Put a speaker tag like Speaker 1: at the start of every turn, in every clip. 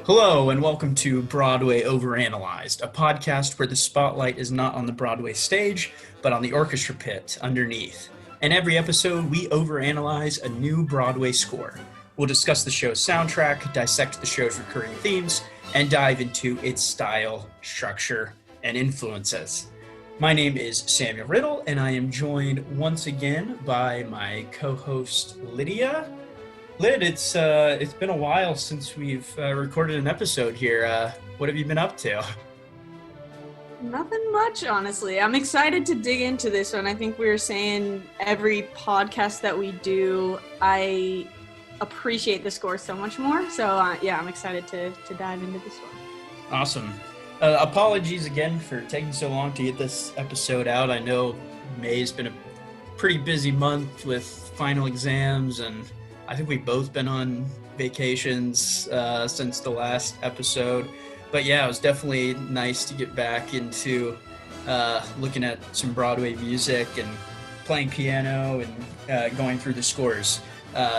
Speaker 1: Hello, and welcome to Broadway Overanalyzed, a podcast where the spotlight is not on the Broadway stage, but on the orchestra pit underneath. In every episode, we overanalyze a new Broadway score. We'll discuss the show's soundtrack, dissect the show's recurring themes, and dive into its style, structure, and influences. My name is Samuel Riddle, and I am joined once again by my co-host Lydia. Lyd, it's been a while since we've recorded an episode here. What have you been up to?
Speaker 2: Nothing much, honestly. I'm excited to dig into this one. I think we were saying every podcast that we do, I appreciate the score so much more. So yeah, I'm excited to dive into this one.
Speaker 1: Awesome. Apologies again for taking so long to get this episode out. I know May's been a pretty busy month with final exams, and I think we've both been on vacations since the last episode. But yeah, it was definitely nice to get back into looking at some Broadway music and playing piano and going through the scores.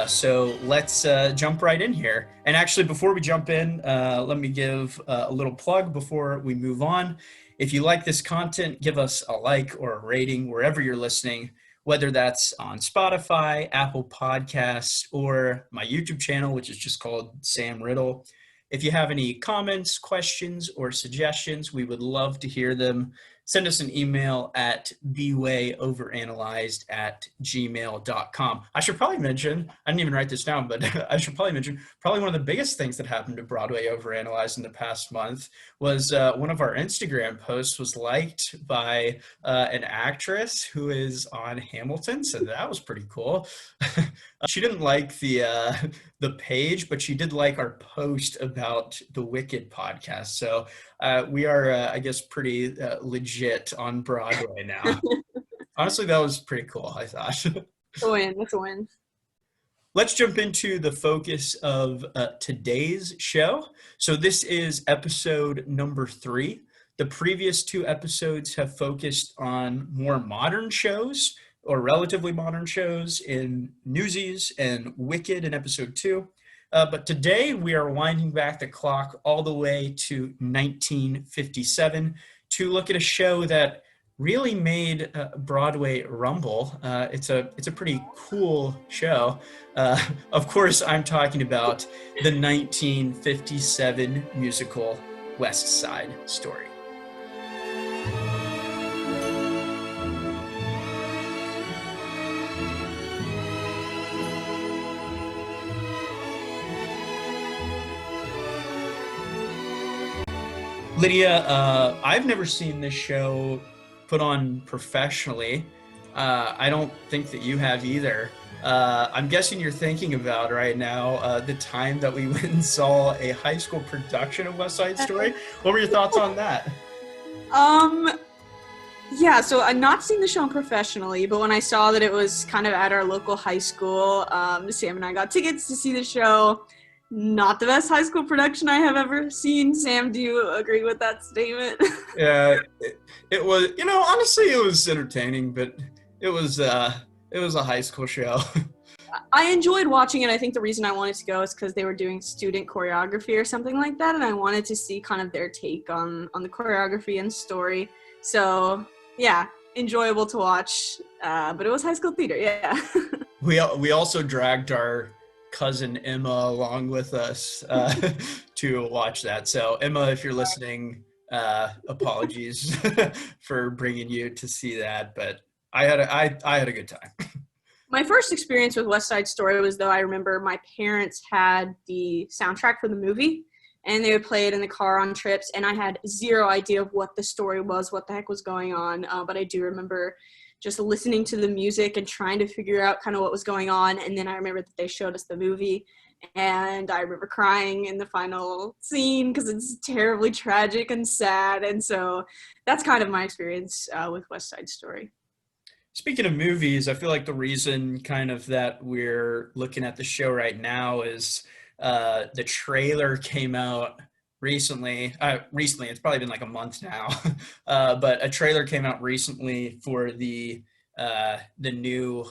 Speaker 1: So let's jump right in here. And actually, before we jump in, let me give a little plug before we move on. If you like this content, give us a like or a rating wherever you're listening, whether that's on Spotify, Apple Podcasts, or my YouTube channel, which is just called Sam Riddle. If you have any comments, questions, or suggestions, we would love to hear them. Send us an email at bwayoveranalyzed@gmail.com. I should probably mention, I didn't even write this down, but I should probably mention, probably one of the biggest things that happened to Broadway Overanalyzed in the past month was one of our Instagram posts was liked by an actress who is on Hamilton, so that was pretty cool. She didn't like the page, but she did like our post about the Wicked podcast. So we are, I guess, pretty legit on Broadway now. Honestly, that was pretty cool, I thought.
Speaker 2: That's a win. That's a win.
Speaker 1: Let's jump into the focus of today's show. So this is episode number 3. The previous 2 episodes have focused on more modern shows, or relatively modern shows, in Newsies and Wicked in episode 2. But today we are winding back the clock all the way to 1957 to look at a show that really made Broadway rumble. It's a pretty cool show. Of course, I'm talking about the 1957 musical West Side Story. Lydia, I've never seen this show put on professionally. I don't think that you have either. I'm guessing you're thinking about right now the time that we went and saw a high school production of West Side Story. What were your thoughts on that?
Speaker 2: Yeah, so I've not seen the show professionally, but when I saw that it was kind of at our local high school, Sam and I got tickets to see the show. Not the best high school production I have ever seen. Sam, do you agree with that statement?
Speaker 1: Yeah, it was, honestly, it was entertaining, but it was a high school show.
Speaker 2: I enjoyed watching it. I think the reason I wanted to go is because they were doing student choreography or something like that, and I wanted to see kind of their take on the choreography and story. So, yeah, enjoyable to watch, but it was high school theater, yeah.
Speaker 1: We also dragged our cousin Emma along with us to watch that. So Emma, if you're listening, apologies for bringing you to see that, but I had a good time.
Speaker 2: My first experience with West Side Story was, though, I remember my parents had the soundtrack for the movie, and they would play it in the car on trips, and I had zero idea of what the story was, what the heck was going on, but I do remember just listening to the music and trying to figure out kind of what was going on. And then I remember that they showed us the movie, and I remember crying in the final scene because it's terribly tragic and sad. And so that's kind of my experience with West Side Story.
Speaker 1: Speaking of movies, I feel like the reason kind of that we're looking at the show right now is the trailer came out recently. It's probably been like a month now, but a trailer came out recently for the new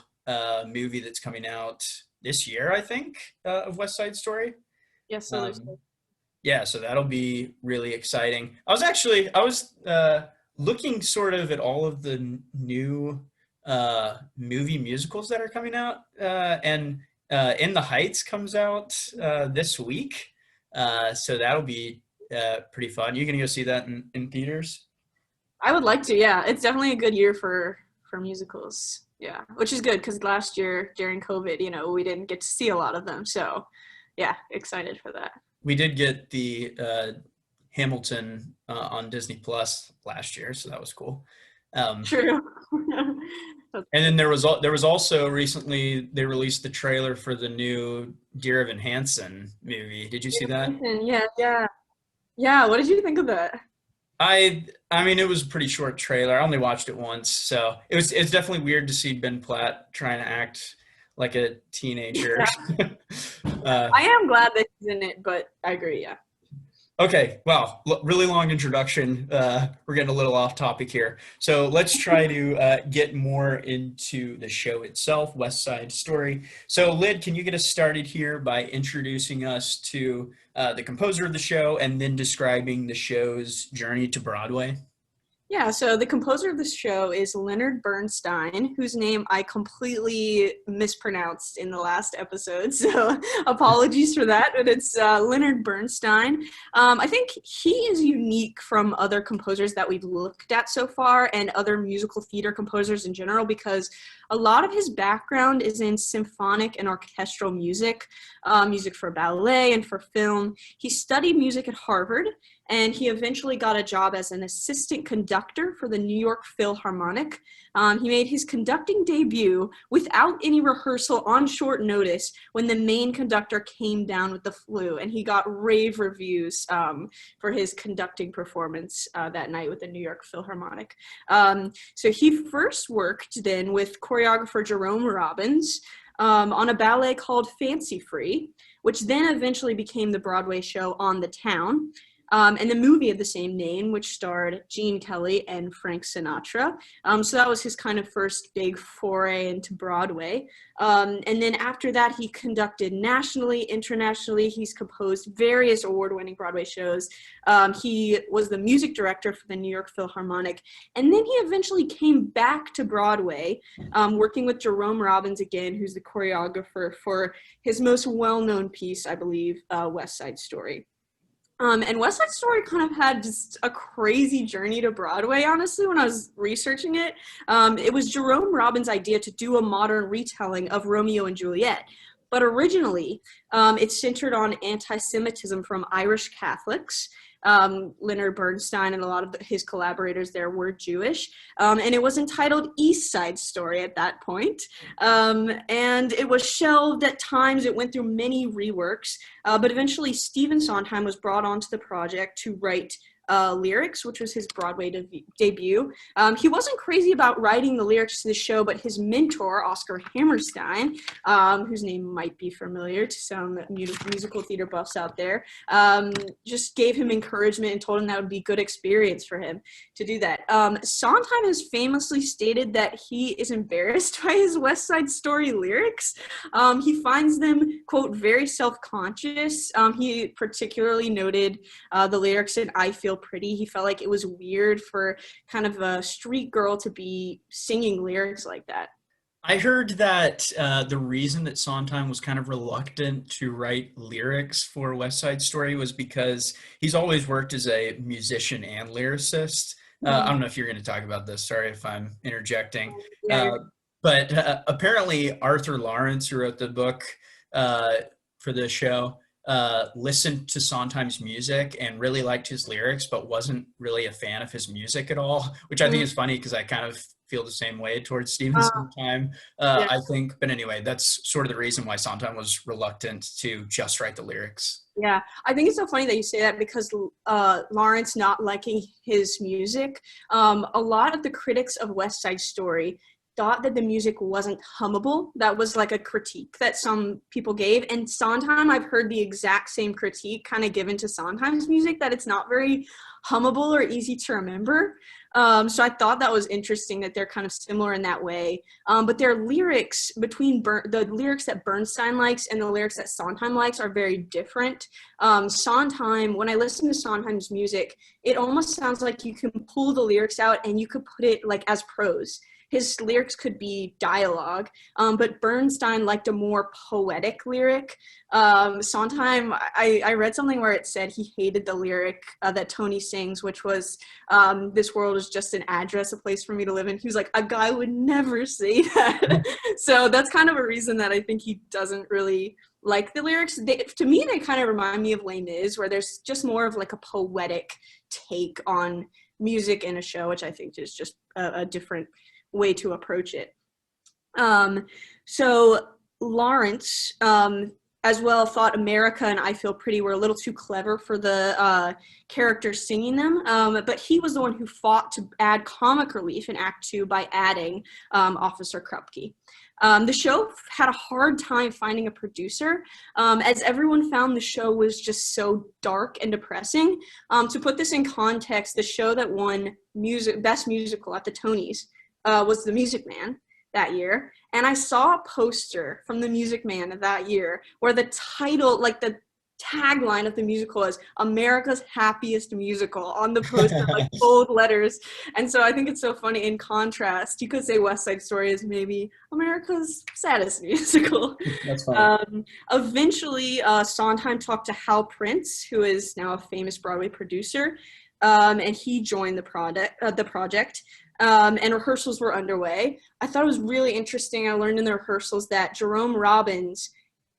Speaker 1: movie that's coming out this year, I think, of West Side Story.
Speaker 2: Yes, so
Speaker 1: Yeah, so that'll be really exciting. I was looking sort of at all of the new movie musicals that are coming out, and In the Heights comes out this week, so that'll be pretty fun. You gonna go see that in theaters?
Speaker 2: I would like to. Yeah, it's definitely a good year for musicals. Yeah, which is good because last year during COVID, we didn't get to see a lot of them. So, yeah, excited for that.
Speaker 1: We did get the Hamilton on Disney Plus last year, so that was cool. Um,
Speaker 2: True.
Speaker 1: and then there was also recently they released the trailer for the new Dear Evan Hansen movie. Did you see that?
Speaker 2: Yeah, yeah, yeah. What did you think of that?
Speaker 1: I mean it was a pretty short trailer. I only watched it once, so it's definitely weird to see Ben Platt trying to act like a teenager. uh,
Speaker 2: I am glad that he's in it, but I agree. Yeah.
Speaker 1: Okay, well, really long introduction. We're getting a little off topic here. So let's try to get more into the show itself, West Side Story. So Lyd, can you get us started here by introducing us to the composer of the show and then describing the show's journey to Broadway?
Speaker 2: Yeah, so the composer of this show is Leonard Bernstein, whose name I completely mispronounced in the last episode. So apologies for that, but it's Leonard Bernstein. I think he is unique from other composers that we've looked at so far and other musical theater composers in general because a lot of his background is in symphonic and orchestral music, music for ballet and for film. He studied music at Harvard, and he eventually got a job as an assistant conductor for the New York Philharmonic. He made his conducting debut without any rehearsal on short notice when the main conductor came down with the flu, and he got rave reviews for his conducting performance that night with the New York Philharmonic. So he first worked then with choreographer Jerome Robbins on a ballet called Fancy Free, which then eventually became the Broadway show On the Town. And the movie of the same name, which starred Gene Kelly and Frank Sinatra. So that was his kind of first big foray into Broadway. And then after that, he conducted nationally, internationally. He's composed various award-winning Broadway shows. He was the music director for the New York Philharmonic. And then he eventually came back to Broadway, working with Jerome Robbins again, who's the choreographer for his most well-known piece, I believe, West Side Story. And West Side Story kind of had just a crazy journey to Broadway, honestly, when I was researching it. It was Jerome Robbins' idea to do a modern retelling of Romeo and Juliet. But originally, it centered on anti-Semitism from Irish Catholics. Leonard Bernstein and a lot of his collaborators there were Jewish. And it was entitled East Side Story at that point. And it was shelved at times. It went through many reworks. But eventually Stephen Sondheim was brought onto the project to write lyrics, which was his Broadway debut. He wasn't crazy about writing the lyrics to the show, but his mentor, Oscar Hammerstein, whose name might be familiar to some musical theater buffs out there, just gave him encouragement and told him that would be a good experience for him to do that. Sondheim has famously stated that he is embarrassed by his West Side Story lyrics. He finds them, quote, very self-conscious. He particularly noted the lyrics in I Feel Pretty. He felt like it was weird for kind of a street girl to be singing lyrics like that.
Speaker 1: I heard that the reason that Sondheim was kind of reluctant to write lyrics for West Side Story was because he's always worked as a musician and lyricist. I don't know if you're going to talk about this. Sorry if I'm interjecting.
Speaker 2: Yeah,
Speaker 1: But apparently Arthur Lawrence, who wrote the book for the show, listened to Sondheim's music and really liked his lyrics, but wasn't really a fan of his music at all, which I think is funny because I kind of feel the same way towards Stephen Sondheim,
Speaker 2: yeah.
Speaker 1: I think. But anyway, that's sort of the reason why Sondheim was reluctant to just write the lyrics.
Speaker 2: Yeah, I think it's so funny that you say that because Lawrence not liking his music, a lot of the critics of West Side Story thought that the music wasn't hummable. That was like a critique that some people gave. And Sondheim, I've heard the exact same critique kind of given to Sondheim's music, that it's not very hummable or easy to remember. So I thought that was interesting that they're kind of similar in that way. But their lyrics, between the lyrics that Bernstein likes and the lyrics that Sondheim likes, are very different. Sondheim, when I listen to Sondheim's music, it almost sounds like you can pull the lyrics out and you could put it like as prose. His lyrics could be dialogue, but Bernstein liked a more poetic lyric. Sondheim, I read something where it said he hated the lyric that Tony sings, which was, "This world is just an address, a place for me to live in." He was like, a guy would never say that. So that's kind of a reason that I think he doesn't really like the lyrics. To me, they kind of remind me of Les Mis, where there's just more of like a poetic take on music in a show, which I think is just a different way to approach it. So Lawrence, as well, thought America and I Feel Pretty were a little too clever for the characters singing them, but he was the one who fought to add comic relief in Act 2 by adding Officer Krupke. The show had a hard time finding a producer, as everyone found the show was just so dark and depressing. To put this in context, the show that won Best Musical at the Tonys was The Music Man that year. And I saw a poster from The Music Man that year where the title, like the tagline of the musical, is America's Happiest Musical on the poster, like bold letters. And so I think it's so funny. In contrast, you could say West Side Story is maybe America's saddest musical.
Speaker 1: That's funny.
Speaker 2: Eventually, Sondheim talked to Hal Prince, who is now a famous Broadway producer, and he joined the project. And rehearsals were underway. I thought it was really interesting. I learned in the rehearsals that Jerome Robbins,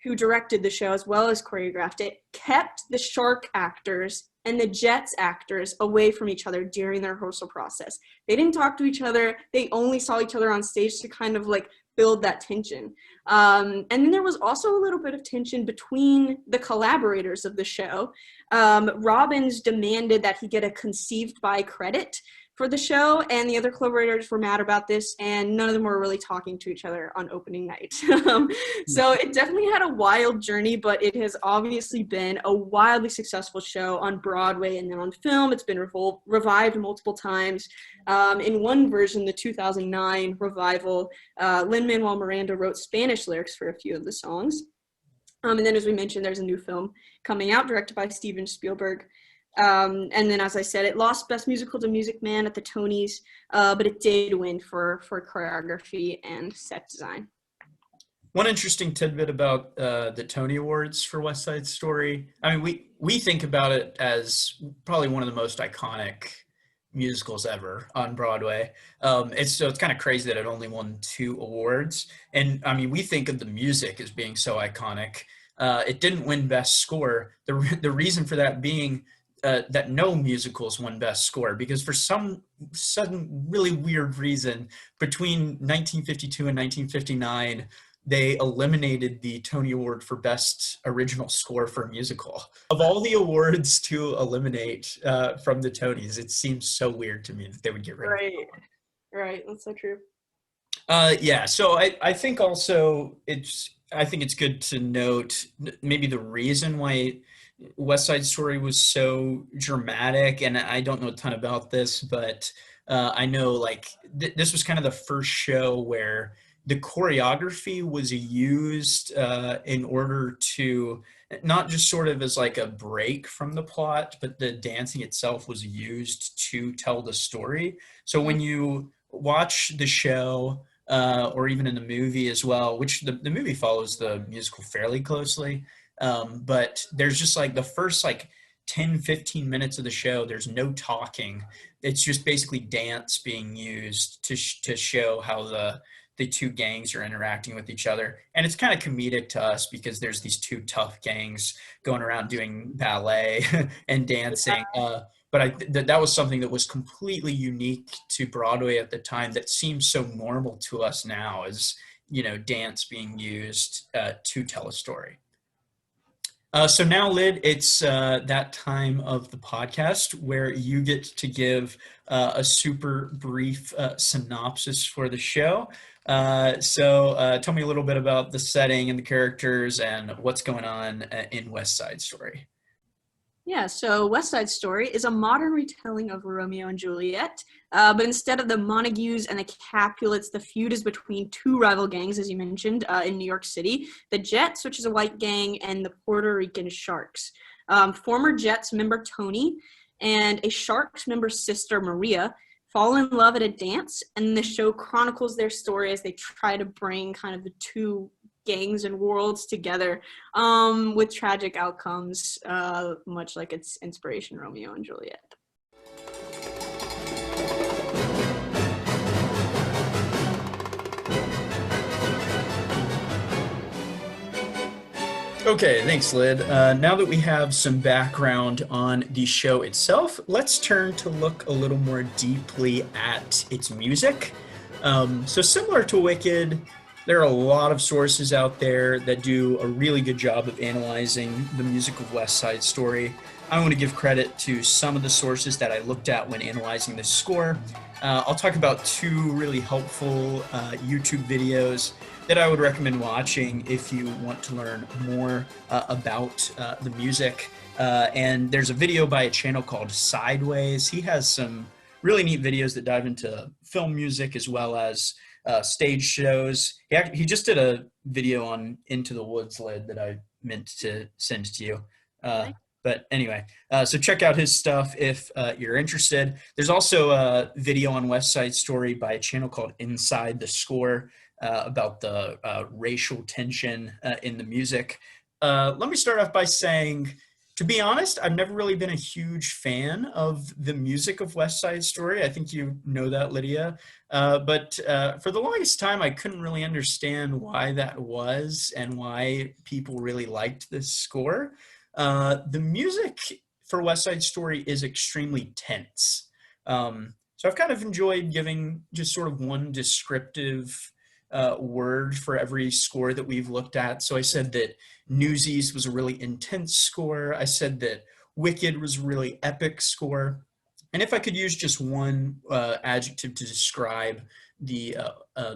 Speaker 2: who directed the show as well as choreographed it, kept the Shark actors and the Jets actors away from each other during the rehearsal process. They didn't talk to each other. They only saw each other on stage to kind of like build that tension. And then there was also a little bit of tension between the collaborators of the show. Robbins demanded that he get a conceived by credit for the show, and the other collaborators were mad about this, and none of them were really talking to each other on opening night. So it definitely had a wild journey, but it has obviously been a wildly successful show on Broadway and then on film. It's been revived multiple times. In one version, the 2009 revival, Lin-Manuel Miranda wrote Spanish lyrics for a few of the songs. And then, as we mentioned, there's a new film coming out directed by Stephen Spielberg. And then, as I said, it lost Best Musical to Music Man at the Tonys, but it did win for choreography and set design.
Speaker 1: One interesting tidbit about the Tony Awards for West Side Story. I mean, we think about it as probably one of the most iconic musicals ever on Broadway. It's kind of crazy that it only won 2 awards. And I mean, we think of the music as being so iconic. It didn't win Best Score. The reason for that being that no musicals won Best Score, because for some sudden really weird reason, between 1952 and 1959, they eliminated the Tony Award for Best Original Score for a Musical. Of all the awards to eliminate from the Tonys, it seems so weird to me that they would get rid of it.
Speaker 2: Right, that's so true.
Speaker 1: Yeah, so I think also it's good to note maybe the reason why West Side Story was so dramatic, and I don't know a ton about this, but I know like this was kind of the first show where the choreography was used in order to not just sort of as like a break from the plot, but the dancing itself was used to tell the story. So when you watch the show, or even in the movie as well, which the movie follows the musical fairly closely, but there's just like the first like 10-15 minutes of the show, there's no talking. It's just basically dance being used to show how the two gangs are interacting with each other. And it's kind of comedic to us because there's these 2 tough gangs going around doing ballet and dancing. But that was something that was completely unique to Broadway at the time that seems so normal to us now, as, dance being used to tell a story. So now, Lyd, it's that time of the podcast where you get to give a super brief synopsis for the show. So tell me a little bit about the setting and the characters and what's going on in West Side Story.
Speaker 2: Yeah, so West Side Story is a modern retelling of Romeo and Juliet, but instead of the Montagues and the Capulets, the feud is between two rival gangs, as you mentioned, in New York City, the Jets, which is a white gang, and the Puerto Rican Sharks. Former Jets member Tony and a Sharks member sister, Maria, fall in love at a dance, and the show chronicles their story as they try to bring kind of the two gangs and worlds together, with tragic outcomes, much like its inspiration, Romeo and Juliet.
Speaker 1: Okay, thanks, Lyd. Now that we have some background on the show itself, let's turn to look a little more deeply at its music. So similar to Wicked, there are a lot of sources out there that do a really good job of analyzing the music of West Side Story. I want to give credit to some of the sources that I looked at when analyzing this score. I'll talk about two really helpful YouTube videos that I would recommend watching if you want to learn more about the music. And there's a video by a channel called Sideways. He has some really neat videos that dive into film music as well as stage shows. He just did a video on Into the Woods, Lyd, that I meant to send to you. But anyway, so check out his stuff if you're interested. There's also a video on West Side Story by a channel called Inside the Score about the racial tension in the music. Let me start off by saying, to be honest, I've never really been a huge fan of the music of West Side Story. I think you know that, Lydia. But for the longest time, I couldn't really understand why that was and why people really liked this score. The music for West Side Story is extremely tense. So I've kind of enjoyed giving just sort of one descriptive word for every score that we've looked at. So I said that Newsies was a really intense score. I said that Wicked was a really epic score. And if I could use just one adjective to describe the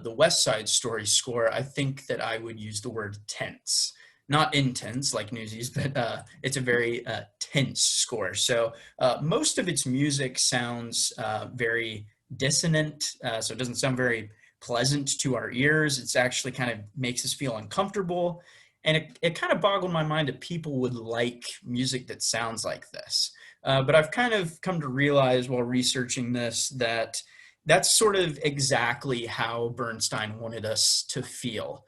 Speaker 1: West Side Story score, I think that I would use the word tense. Not intense like Newsies, but it's a very tense score. So most of its music sounds very dissonant, so it doesn't sound very pleasant to our ears. It's actually kind of makes us feel uncomfortable. And it kind of boggled my mind that people would like music that sounds like this. But I've kind of come to realize while researching this that that's sort of exactly how Bernstein wanted us to feel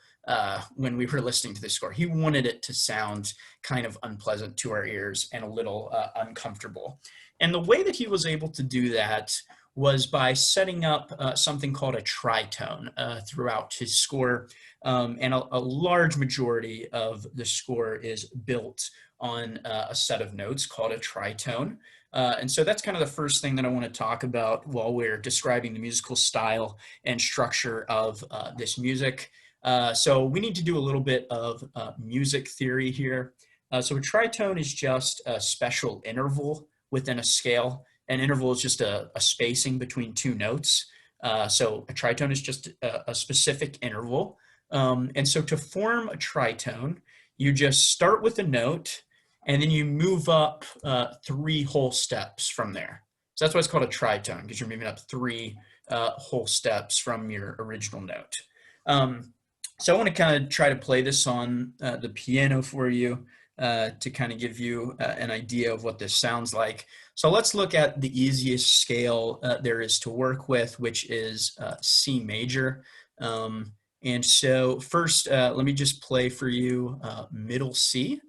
Speaker 1: when we were listening to the score. He wanted it to sound kind of unpleasant to our ears and a little uncomfortable. And the way that he was able to do that was by setting up something called a tritone throughout his score. And a large majority of the score is built on a set of notes called a tritone. And so that's kind of the first thing that I want to talk about while we're describing the musical style and structure of this music. So we need to do a little bit of music theory here. So a tritone is just a special interval within a scale. An interval is just a spacing between two notes. So a tritone is just a specific interval. And so to form a tritone, you just start with a note, and then you move up 3 whole steps from there. So that's why it's called a tritone, because you're moving up 3 whole steps from your original note. So I want to kind of try to play this on the piano for you to kind of give you an idea of what this sounds like. So let's look at the easiest scale there is to work with, which is C major. And so first, let me just play for you middle C.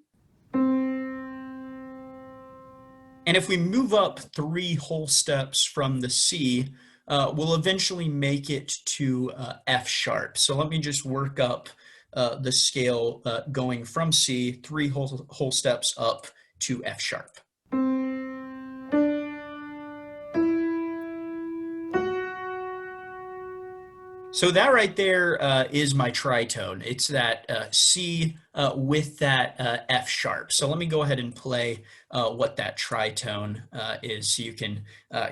Speaker 1: And if we move up 3 whole steps from the C, we'll eventually make it to F sharp. So let me just work up the scale going from C 3 whole steps up to F sharp. So that right there is my tritone. It's that C with that F sharp. So let me go ahead and play what that tritone is so you can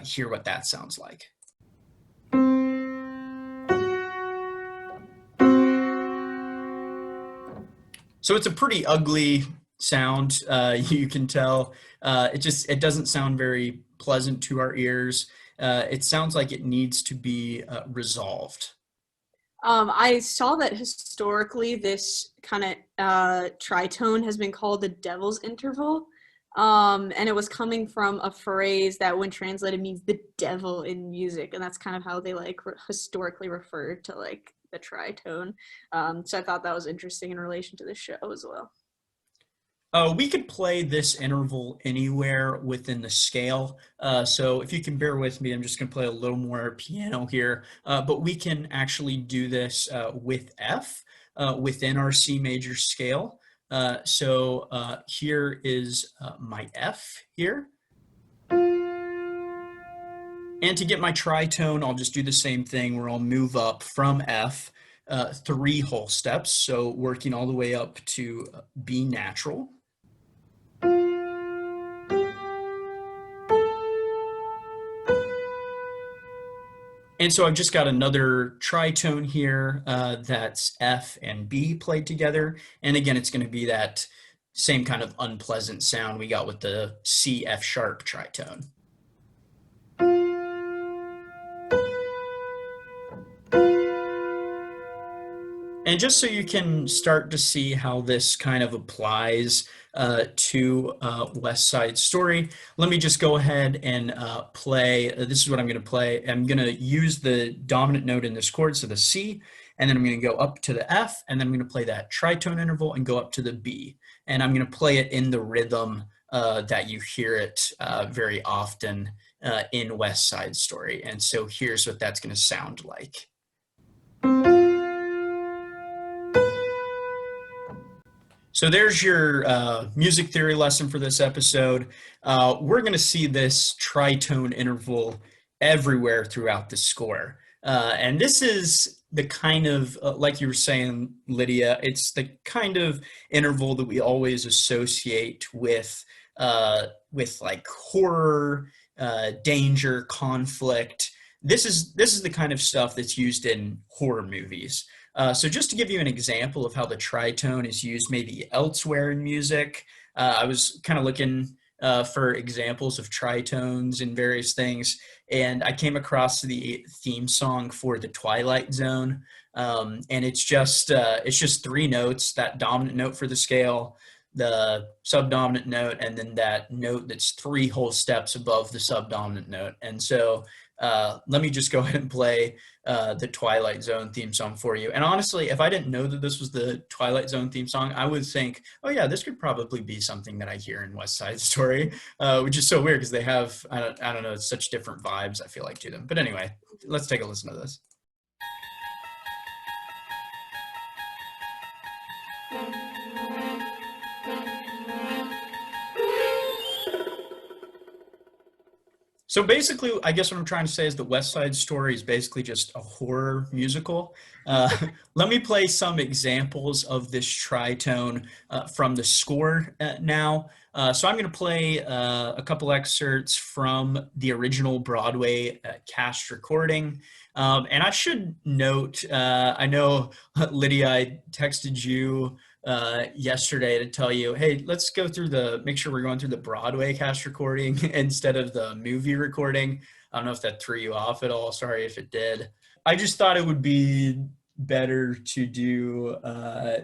Speaker 1: hear what that sounds like. So it's a pretty ugly sound. You can tell it doesn't sound very pleasant to our ears. It sounds like it needs to be resolved.
Speaker 2: I saw that historically this kind of tritone has been called the devil's interval. And it was coming from a phrase that when translated means the devil in music. And that's kind of how they like historically referred to like the tritone. So I thought that was interesting in relation to the show as well.
Speaker 1: We could play this interval anywhere within the scale. So if you can bear with me, I'm just going to play a little more piano here. But we can actually do this with F within our C major scale. So here is my F here. And to get my tritone, I'll just do the same thing where I'll move up from F 3 whole steps. So working all the way up to B natural. And so I've just got another tritone here that's F and B played together. And again, it's going to be that same kind of unpleasant sound we got with the C F sharp tritone. And just so you can start to see how this kind of applies to West Side Story, let me just go ahead and play. This is what I'm going to play. I'm going to use the dominant note in this chord, so the C, and then I'm going to go up to the F, and then I'm going to play that tritone interval and go up to the B. And I'm going to play it in the rhythm that you hear it very often in West Side Story. And so here's what that's going to sound like. So there's your music theory lesson for this episode. We're going to see this tritone interval everywhere throughout the score. And this is the kind of, like you were saying, Lydia, it's the kind of interval that we always associate with like horror, danger, conflict. This is the kind of stuff that's used in horror movies. So just to give you an example of how the tritone is used maybe elsewhere in music, I was kind of looking for examples of tritones in various things, and I came across the theme song for The Twilight Zone, and it's just 3 notes, that dominant note for the scale, the subdominant note, and then that note that's 3 whole steps above the subdominant note. And so let me just go ahead and play the Twilight Zone theme song for you. And honestly, if I didn't know that this was the Twilight Zone theme song, I would think, oh yeah, this could probably be something that I hear in West Side Story, which is so weird because they have, I don't know, it's such different vibes, I feel like, to them. But anyway, let's take a listen to this. So basically, I guess what I'm trying to say is that West Side Story is basically just a horror musical. Let me play some examples of this tritone from the score now. So I'm going to play a couple excerpts from the original Broadway cast recording. And I should note, I know, Lydia, I texted you yesterday to tell you, hey, let's make sure we're going through the Broadway cast recording instead of the movie recording. I don't know if that threw you off at all. Sorry if it did. I just thought it would be better to do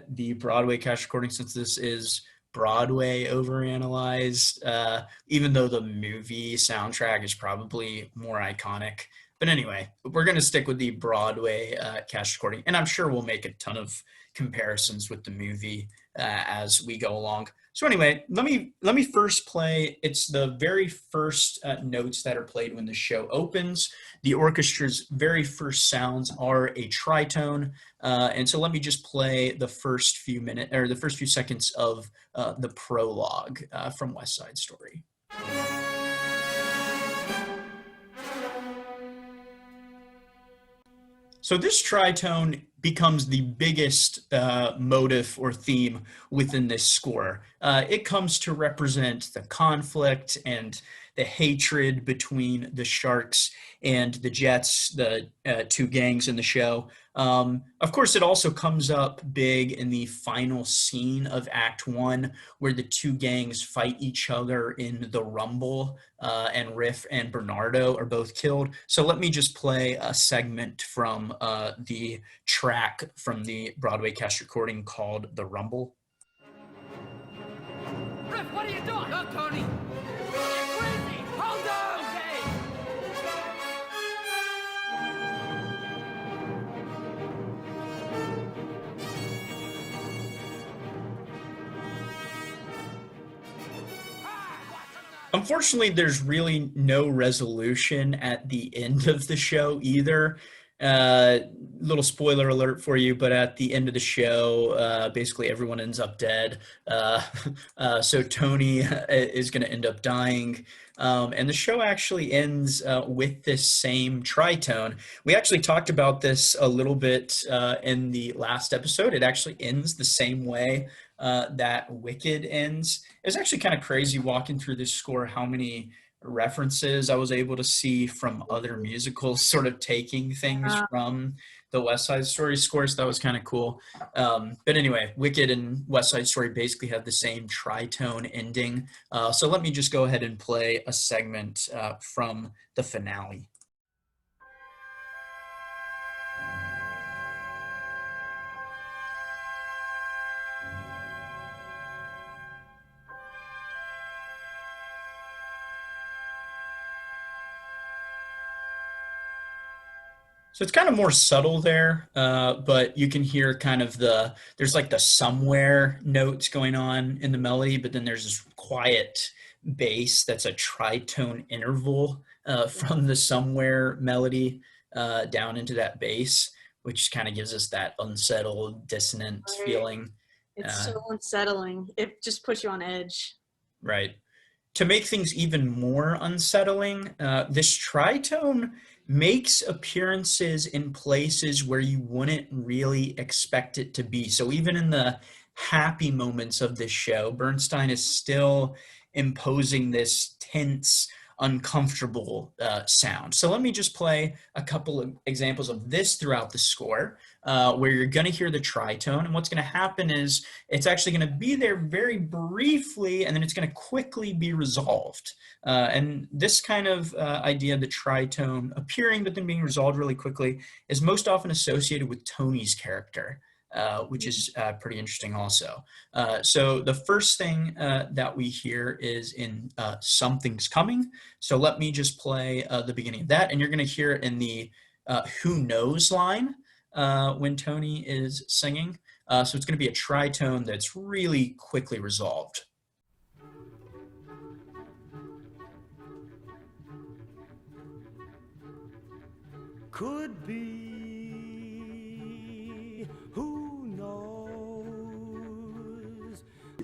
Speaker 1: the Broadway cast recording since this is Broadway Overanalyzed, even though the movie soundtrack is probably more iconic. But anyway, we're going to stick with the Broadway cast recording, and I'm sure we'll make a ton of comparisons with the movie as we go along. So anyway, let me first play. It's the very first notes that are played when the show opens. The orchestra's very first sounds are a tritone, and so let me just play the first few minutes or the first few seconds of the prologue from West Side Story. So this tritone becomes the biggest motif or theme within this score. It comes to represent the conflict and the hatred between the Sharks and the Jets, the two gangs in the show. Of course, it also comes up big in the final scene of Act One, where the two gangs fight each other in the Rumble, and Riff and Bernardo are both killed. So let me just play a segment from the track from the Broadway cast recording called The Rumble.
Speaker 3: Riff, what are you doing? Look, Tony! You're crazy! Hold on! Okay!
Speaker 1: Unfortunately, there's really no resolution at the end of the show either. Little spoiler alert for you, but at the end of the show, basically everyone ends up dead. So Tony is going to end up dying. And the show actually ends with this same tritone. We actually talked about this a little bit in the last episode. It actually ends the same way that Wicked ends. It was actually kind of crazy walking through this score how many references I was able to see from other musicals, sort of taking things from the West Side Story score. So that was kind of cool. But anyway, Wicked and West Side Story basically have the same tritone ending. So let me just go ahead and play a segment from the finale. So it's kind of more subtle there, but you can hear kind of there's like the somewhere notes going on in the melody, but then there's this quiet bass that's a tritone interval from the somewhere melody down into that bass, which kind of gives us that unsettled, dissonant feeling.
Speaker 2: It's so unsettling. It just puts you on edge.
Speaker 1: Right. To make things even more unsettling, this tritone makes appearances in places where you wouldn't really expect it to be. So even in the happy moments of this show, Bernstein is still imposing this tense, uncomfortable sound. So let me just play a couple of examples of this throughout the score, where you're going to hear the tritone, and what's going to happen is it's actually going to be there very briefly, and then it's going to quickly be resolved. And this kind of idea of the tritone appearing but then being resolved really quickly is most often associated with Tony's character, which is pretty interesting also. So the first thing that we hear is in Something's Coming. So let me just play the beginning of that, and you're going to hear it in the Who Knows line when Tony is singing. So it's going to be a tritone that's really quickly resolved.
Speaker 4: Could be, who knows?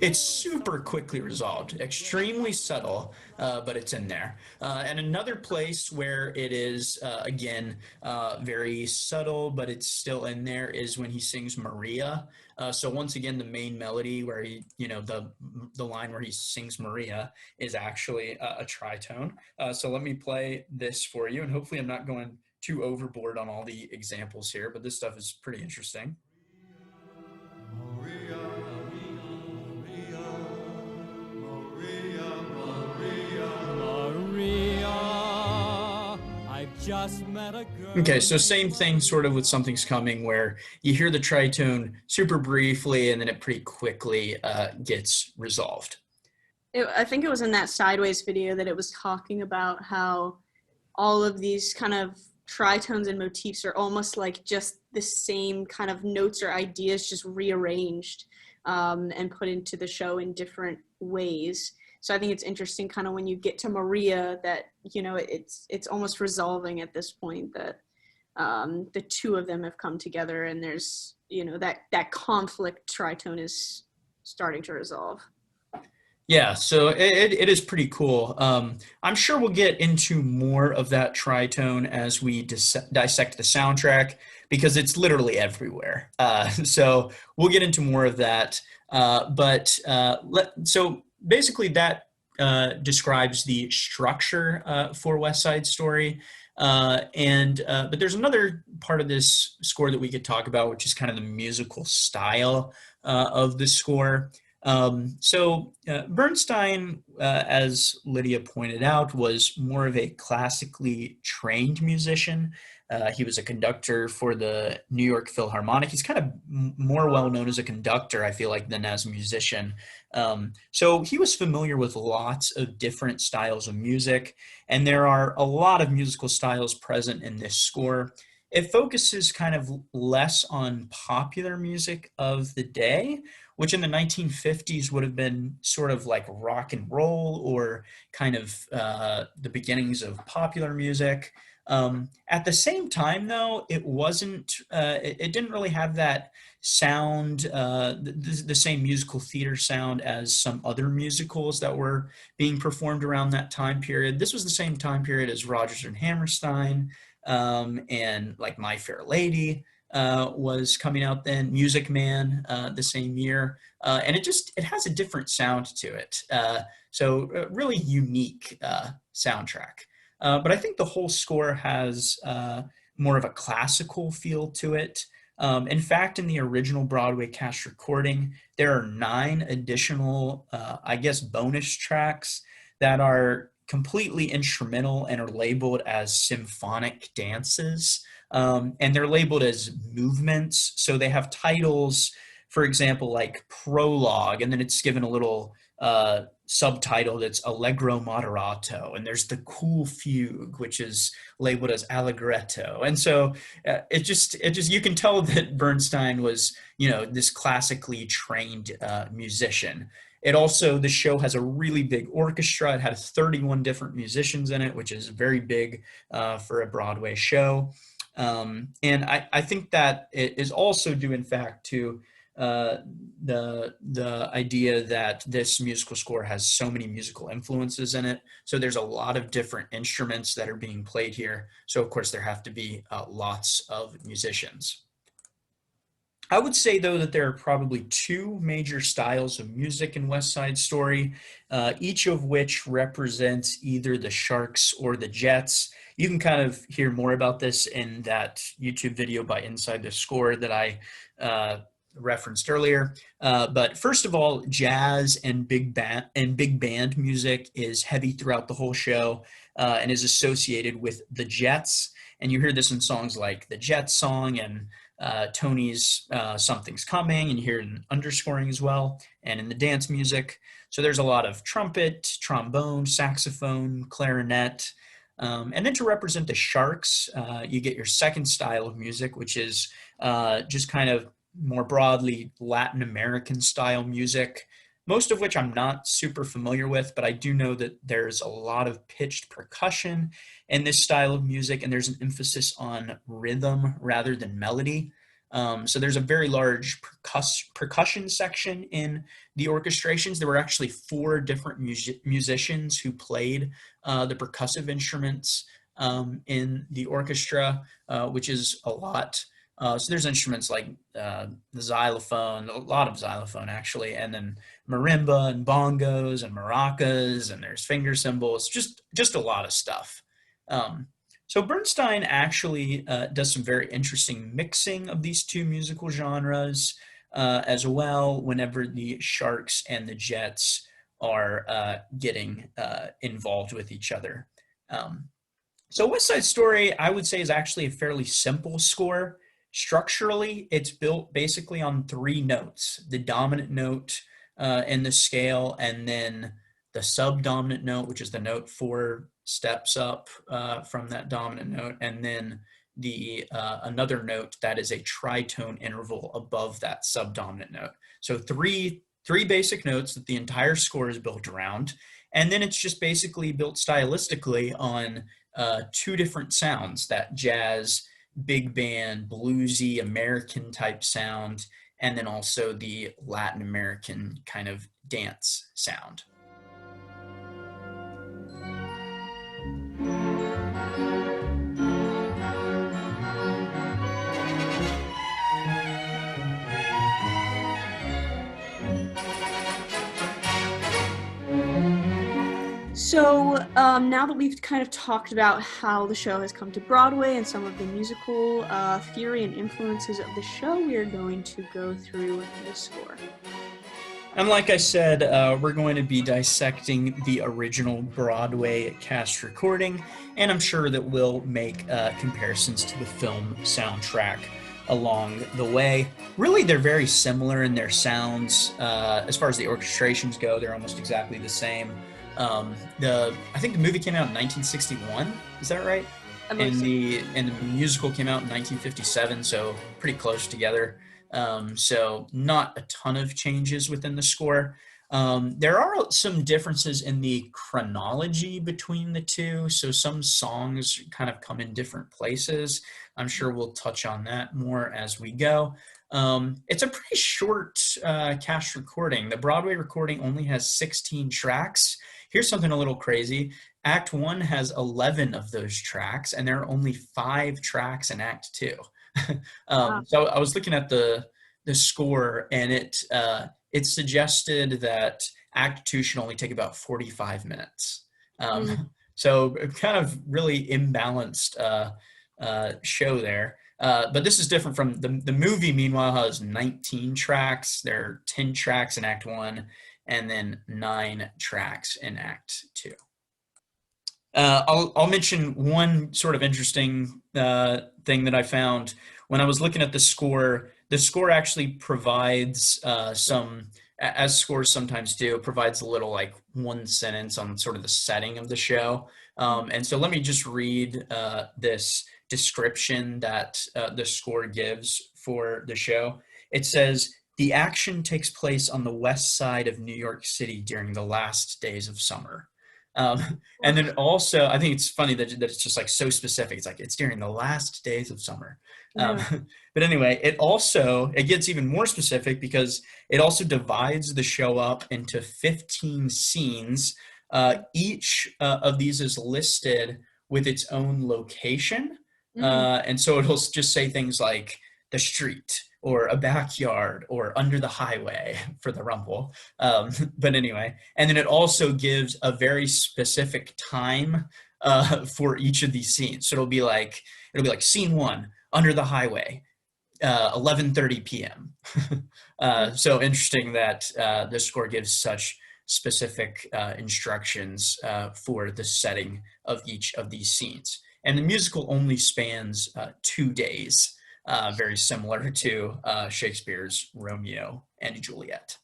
Speaker 1: It's super quickly resolved, extremely subtle, but it's in there. And another place where it is, again, very subtle, but it's still in there is when he sings Maria. So once again, the main melody where he, the line where he sings Maria is actually a tritone. So let me play this for you, and hopefully I'm not going too overboard on all the examples here, but this stuff is pretty interesting.
Speaker 4: Maria, Maria, Maria, Maria, Maria, I've just met a girl.
Speaker 1: Okay, so same thing sort of with Something's Coming, where you hear the tritone super briefly and then it pretty quickly gets resolved.
Speaker 2: I think it was in that Sideways video that it was talking about how all of these kind of tritones and motifs are almost like just the same kind of notes or ideas just rearranged and put into the show in different ways. So I think it's interesting kind of when you get to Maria that, it's almost resolving at this point that the two of them have come together and there's, that conflict tritone is starting to resolve.
Speaker 1: Yeah, so it is pretty cool. I'm sure we'll get into more of that tritone as we dissect the soundtrack, because it's literally everywhere. So we'll get into more of that. So basically that describes the structure for West Side Story. But there's another part of this score that we could talk about, which is kind of the musical style of the score. Bernstein, as Lydia pointed out, was more of a classically trained musician. He was a conductor for the New York Philharmonic. He's kind of more well known as a conductor, I feel like, than as a musician. So he was familiar with lots of different styles of music, and there are a lot of musical styles present in this score. It focuses kind of less on popular music of the day, which in the 1950s would have been sort of like rock and roll or kind of the beginnings of popular music. At the same time, though, it wasn't, it didn't really have that sound, the same musical theater sound as some other musicals that were being performed around that time period. This was the same time period as Rodgers and Hammerstein, and like My Fair Lady was coming out then, Music Man the same year. And it has a different sound to it. So a really unique soundtrack. But I think the whole score has more of a classical feel to it. In fact, in the original Broadway cast recording, there are 9 additional, I guess, bonus tracks that are completely instrumental and are labeled as symphonic dances. And they're labeled as movements. So they have titles, for example, like Prologue, and then it's given a little subtitle that's Allegro Moderato, and there's the Cool Fugue, which is labeled as Allegretto. And so it just you can tell that Bernstein was, this classically trained musician. The show has a really big orchestra. It had 31 different musicians in it, which is very big for a Broadway show. And I think that it is also due, in fact, to the idea that this musical score has so many musical influences in it. So there's a lot of different instruments that are being played here. So of course there have to be lots of musicians. I would say, though, that there are probably 2 major styles of music in West Side Story, each of which represents either the Sharks or the Jets. You can kind of hear more about this in that YouTube video by Inside the Score that I referenced earlier. But first of all, jazz and big band music is heavy throughout the whole show and is associated with the Jets. And you hear this in songs like the Jets song and Tony's Something's Coming, and you hear it in underscoring as well, and in the dance music. So there's a lot of trumpet, trombone, saxophone, clarinet. And then to represent the Sharks, you get your second style of music, which is just kind of more broadly Latin American style music, most of which I'm not super familiar with, but I do know that there's a lot of pitched percussion in this style of music, and there's an emphasis on rhythm rather than melody. So there's a very large percussion section in the orchestrations. There were actually 4 different musicians who played the percussive instruments in the orchestra, which is a lot. So there's instruments like the xylophone, a lot of xylophone actually, and then marimba and bongos and maracas, and there's finger cymbals, just a lot of stuff. So Bernstein actually does some very interesting mixing of these 2 musical genres as well whenever the Sharks and the Jets are getting involved with each other. So West Side Story, I would say, is actually a fairly simple score. Structurally, it's built basically on 3 notes: the dominant note in the scale, and then the subdominant note, which is the note 4 steps up from that dominant note, and then the another note that is a tritone interval above that subdominant note. So three basic notes that the entire score is built around, and then it's just basically built stylistically on 2 different sounds: that jazz, big band, bluesy, American type sound, and then also the Latin American kind of dance sound.
Speaker 2: So now that we've kind of talked about how the show has come to Broadway and some of the musical theory and influences of the show, we are going to go through the score.
Speaker 1: And like I said, we're going to be dissecting the original Broadway cast recording, and I'm sure that we'll make comparisons to the film soundtrack along the way. Really, they're very similar in their sounds. As far as the orchestrations go, they're almost exactly the same. I think the movie came out in 1961. Is that right? And the musical came out in 1957, so pretty close together. So not a ton of changes within the score. There are some differences in the chronology between the two. So some songs kind of come in different places. I'm sure we'll touch on that more as we go. It's a pretty short cast recording. The Broadway recording only has 16 tracks. Here's something a little crazy. Act 1 has 11 of those tracks, and there are only 5 tracks in Act 2. So I was looking at the score, and it suggested that Act 2 should only take about 45 minutes. So kind of really imbalanced show there. But this is different from the movie. Meanwhile, has 19 tracks. There are 10 tracks in Act 1, and then 9 tracks in Act 2. I'll mention one sort of interesting thing that I found when I was looking at the score. The score actually provides some, as scores sometimes do, provides a little like one sentence on sort of the setting of the show. And so let me just read this description that the score gives for the show. It says, "The action takes place on the west side of New York City during the last days of summer." And then also, I think it's funny that it's just like so specific. It's like, it's during the last days of summer. But anyway, it gets even more specific because it also divides the show up into 15 scenes. Each of these is listed with its own location. And so it'll just say things like the street, or a backyard, or under the highway for the rumble. But anyway, and then it also gives a very specific time for each of these scenes. So it'll be like scene 1, under the highway, 11:30 p.m. So interesting that the score gives such specific instructions for the setting of each of these scenes. And the musical only spans 2 days. Very similar to Shakespeare's Romeo and Juliet.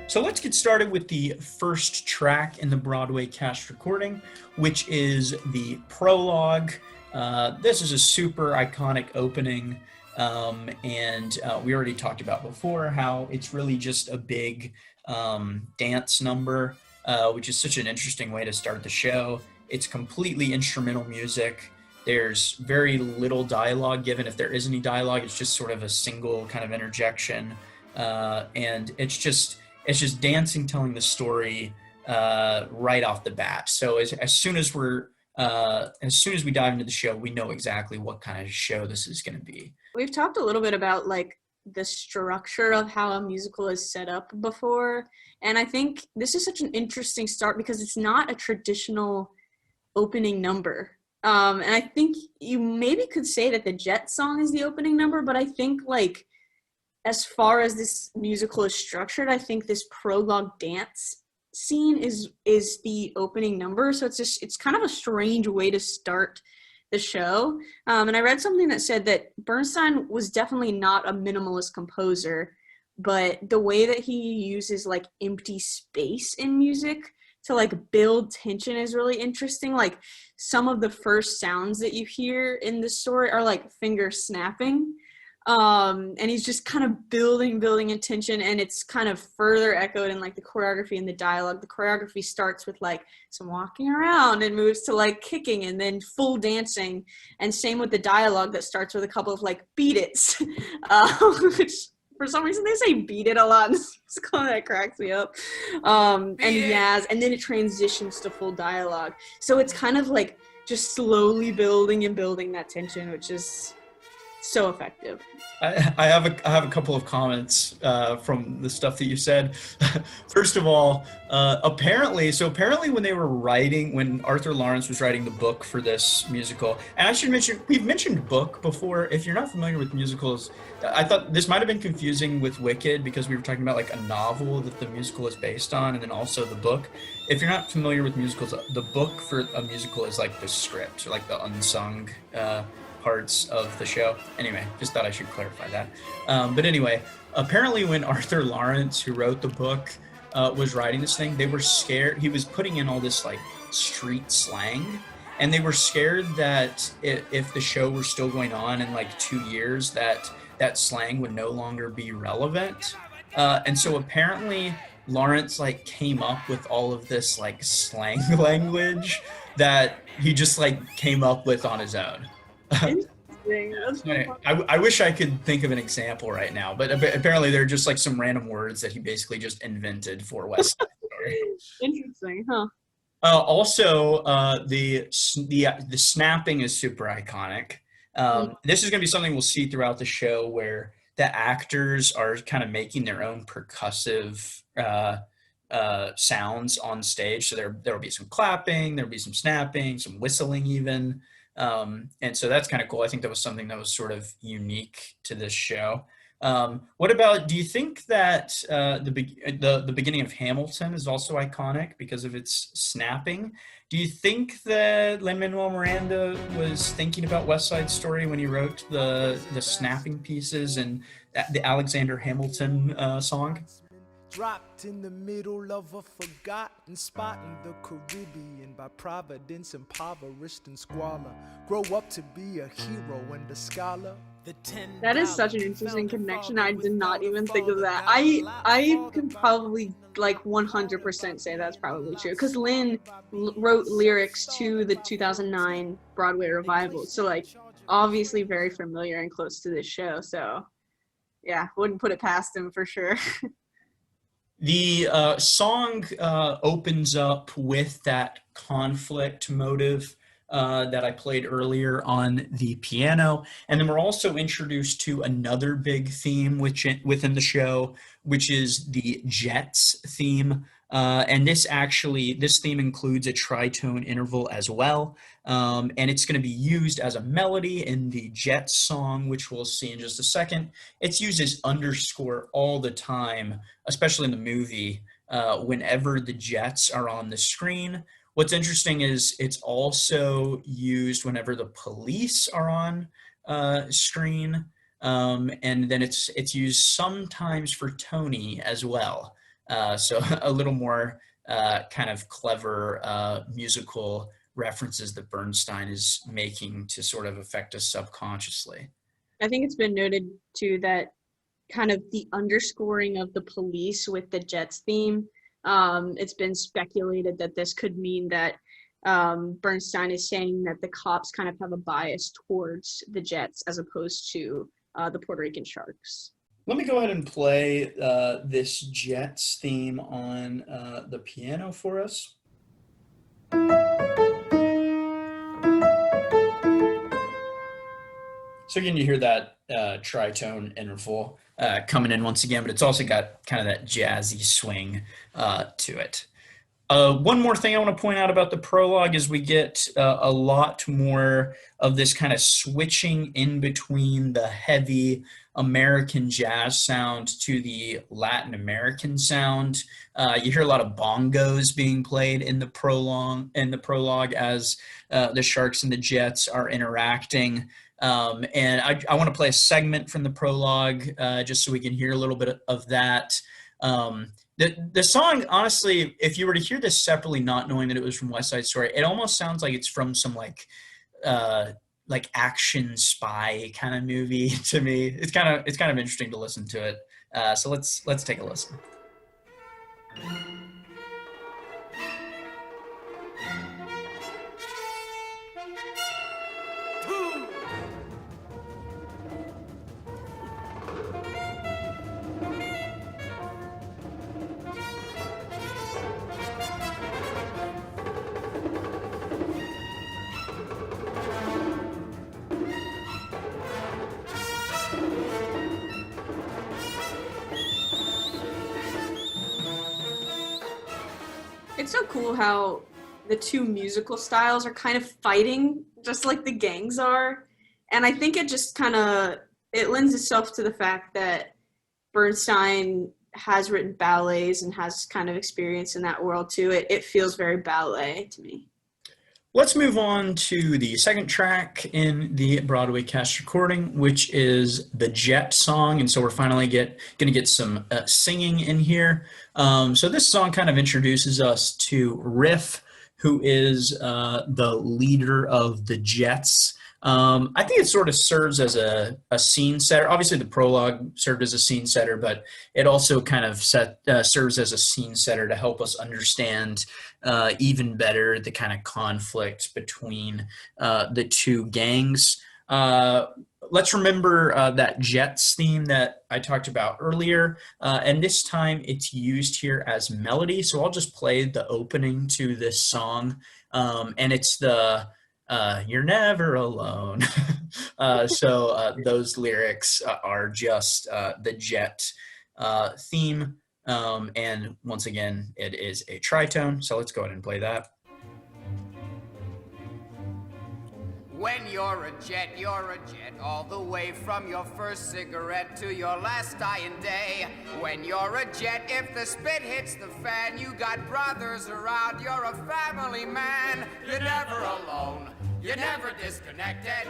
Speaker 1: So let's get started with the first track in the Broadway cast recording, which is the Prologue. This is a super iconic opening. And we already talked about before how it's really just a big dance number, which is such an interesting way to start the show. It's completely instrumental music. There's very little dialogue given. If there is any dialogue, it's just sort of a single kind of interjection. And it's just dancing, telling the story right off the bat. So as soon as we dive into the show, we know exactly what kind of show this is going to be.
Speaker 2: We've talked a little bit about like the structure of how a musical is set up before, and I think this is such an interesting start because it's not a traditional opening number. And I think you maybe could say that the Jet song is the opening number, but I think like as far as this musical is structured, I think this prologue dance scene is the opening number. So it's kind of a strange way to start the show. And I read something that said that Bernstein was definitely not a minimalist composer, but the way that he uses like empty space in music to like build tension is really interesting. Like some of the first sounds that you hear in the story are like finger snapping. And he's just kind of building in tension, and it's kind of further echoed in like the choreography and the dialogue. The choreography starts with like some walking around and moves to like kicking and then full dancing, and same with the dialogue that starts with a couple of like beat it's, which for some reason they say beat it a lot in this musical, that cracks me up. And yaz, and then it transitions to full dialogue. So it's kind of like just slowly building and building that tension, which is so effective.
Speaker 1: I have a couple of comments from the stuff that you said. First of all, apparently when they were writing, when Arthur Lawrence was writing the book for this musical, and I should mention, we've mentioned book before. If you're not familiar with musicals, I thought this might have been confusing with Wicked because we were talking about like a novel that the musical is based on, and then also the book. If you're not familiar with musicals, the book for a musical is like the script, or like the unsung parts of the show. Anyway, just thought I should clarify that. But anyway, apparently when Arthur Lawrence, who wrote the book, was writing this thing, they were scared. He was putting in all this like street slang, and they were scared that if the show were still going on in like 2 years, that slang would no longer be relevant. And so apparently Lawrence like came up with all of this like slang language that he just like came up with on his own. I wish I could think of an example right now, but apparently they're just like some random words that he basically just invented for West Side Story.
Speaker 2: Interesting, huh?
Speaker 1: Also, the snapping is super iconic. This is going to be something we'll see throughout the show, where the actors are kind of making their own percussive sounds on stage. So there will be some clapping, there will be some snapping, some whistling even. And so that's kind of cool. I think that was something that was sort of unique to this show. What about, do you think that the beginning of Hamilton is also iconic because of its snapping? Do you think that Lin-Manuel Miranda was thinking about West Side Story when he wrote the snapping pieces and the Alexander Hamilton song?
Speaker 5: Dropped in the middle of a forgotten spot in the Caribbean, by providence impoverished and squalor. Grow up to be a hero and a scholar.
Speaker 2: That is such an interesting connection. I did not even think of that. I can probably like 100% say that's probably true, because Lin wrote lyrics to the 2009 Broadway revival, so like obviously very familiar and close to this show. So yeah, wouldn't put it past him for sure.
Speaker 1: The song opens up with that conflict motive that I played earlier on the piano. And then we're also introduced to another big theme within the show, which is the Jets theme. And this theme includes a tritone interval as well. And it's going to be used as a melody in the Jets song, which we'll see in just a second. It's used as underscore all the time, especially in the movie, whenever the Jets are on the screen. What's interesting is it's also used whenever the police are on screen. And then it's used sometimes for Tony as well. So a little more kind of clever musical references that Bernstein is making to sort of affect us subconsciously.
Speaker 2: I think it's been noted too that kind of the underscoring of the police with the Jets theme, it's been speculated that this could mean that Bernstein is saying that the cops kind of have a bias towards the Jets as opposed to the Puerto Rican Sharks.
Speaker 1: Let me go ahead and play this Jets theme on the piano for us. So again, you hear that tritone interval coming in once again, but it's also got kind of that jazzy swing to it. One more thing I want to point out about the prologue is we get a lot more of this kind of switching in between the heavy American jazz sound to the Latin American sound. You hear a lot of bongos being played in the prologue as the Sharks and the Jets are interacting. And I want to play a segment from the prologue just so we can hear a little bit of that. The song, honestly, if you were to hear this separately, not knowing that it was from West Side Story, it almost sounds like it's from some like action spy kind of movie to me. It's kind of interesting to listen to it. So let's take a listen.
Speaker 2: It's so cool how the two musical styles are kind of fighting, just like the gangs are. And I think it just kind of, it lends itself to the fact that Bernstein has written ballets and has kind of experience in that world too. It feels very ballet to me.
Speaker 1: Let's move on to the second track in the Broadway cast recording, which is the Jet song. And so we're finally going to get some singing in here. So this song kind of introduces us to Riff, who is the leader of the Jets. I think it sort of serves as a scene setter. Obviously, the prologue served as a scene setter, but it also kind of serves as a scene setter to help us understand even better the kind of conflict between the two gangs. Let's remember that Jets theme that I talked about earlier, and this time it's used here as melody. So I'll just play the opening to this song, and it's the "You're Never Alone." So those lyrics are just the Jet theme, and once again, it is a tritone. So let's go ahead and play that.
Speaker 3: When you're a jet, all the way from your first cigarette to your last dying day. When you're a jet, if the spit hits the fan, you got brothers around, you're a family man. You're never alone, you're never disconnected.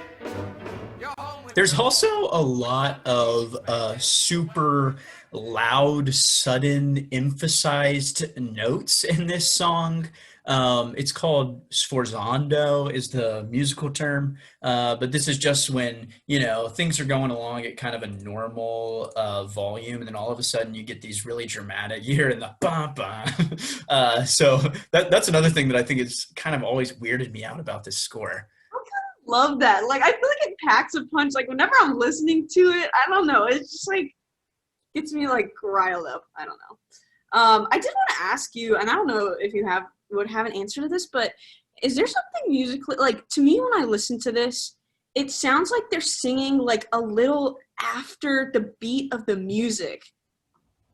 Speaker 3: You're home with
Speaker 1: There's also a lot of super loud, sudden, emphasized notes in this song. It's called sforzando is the musical term, but this is just when, things are going along at kind of a normal volume, and then all of a sudden you get these really dramatic, you hear in the ba-ba. So that's another thing that I think is kind of always weirded me out about this score.
Speaker 2: Love that. Like, I feel like it packs a punch. Like, whenever I'm listening to it, I don't know. It's just like, gets me like riled up. I don't know. I did want to ask you, and I don't know if you would have an answer to this, but is there something musically, like, to me when I listen to this, it sounds like they're singing like a little after the beat of the music.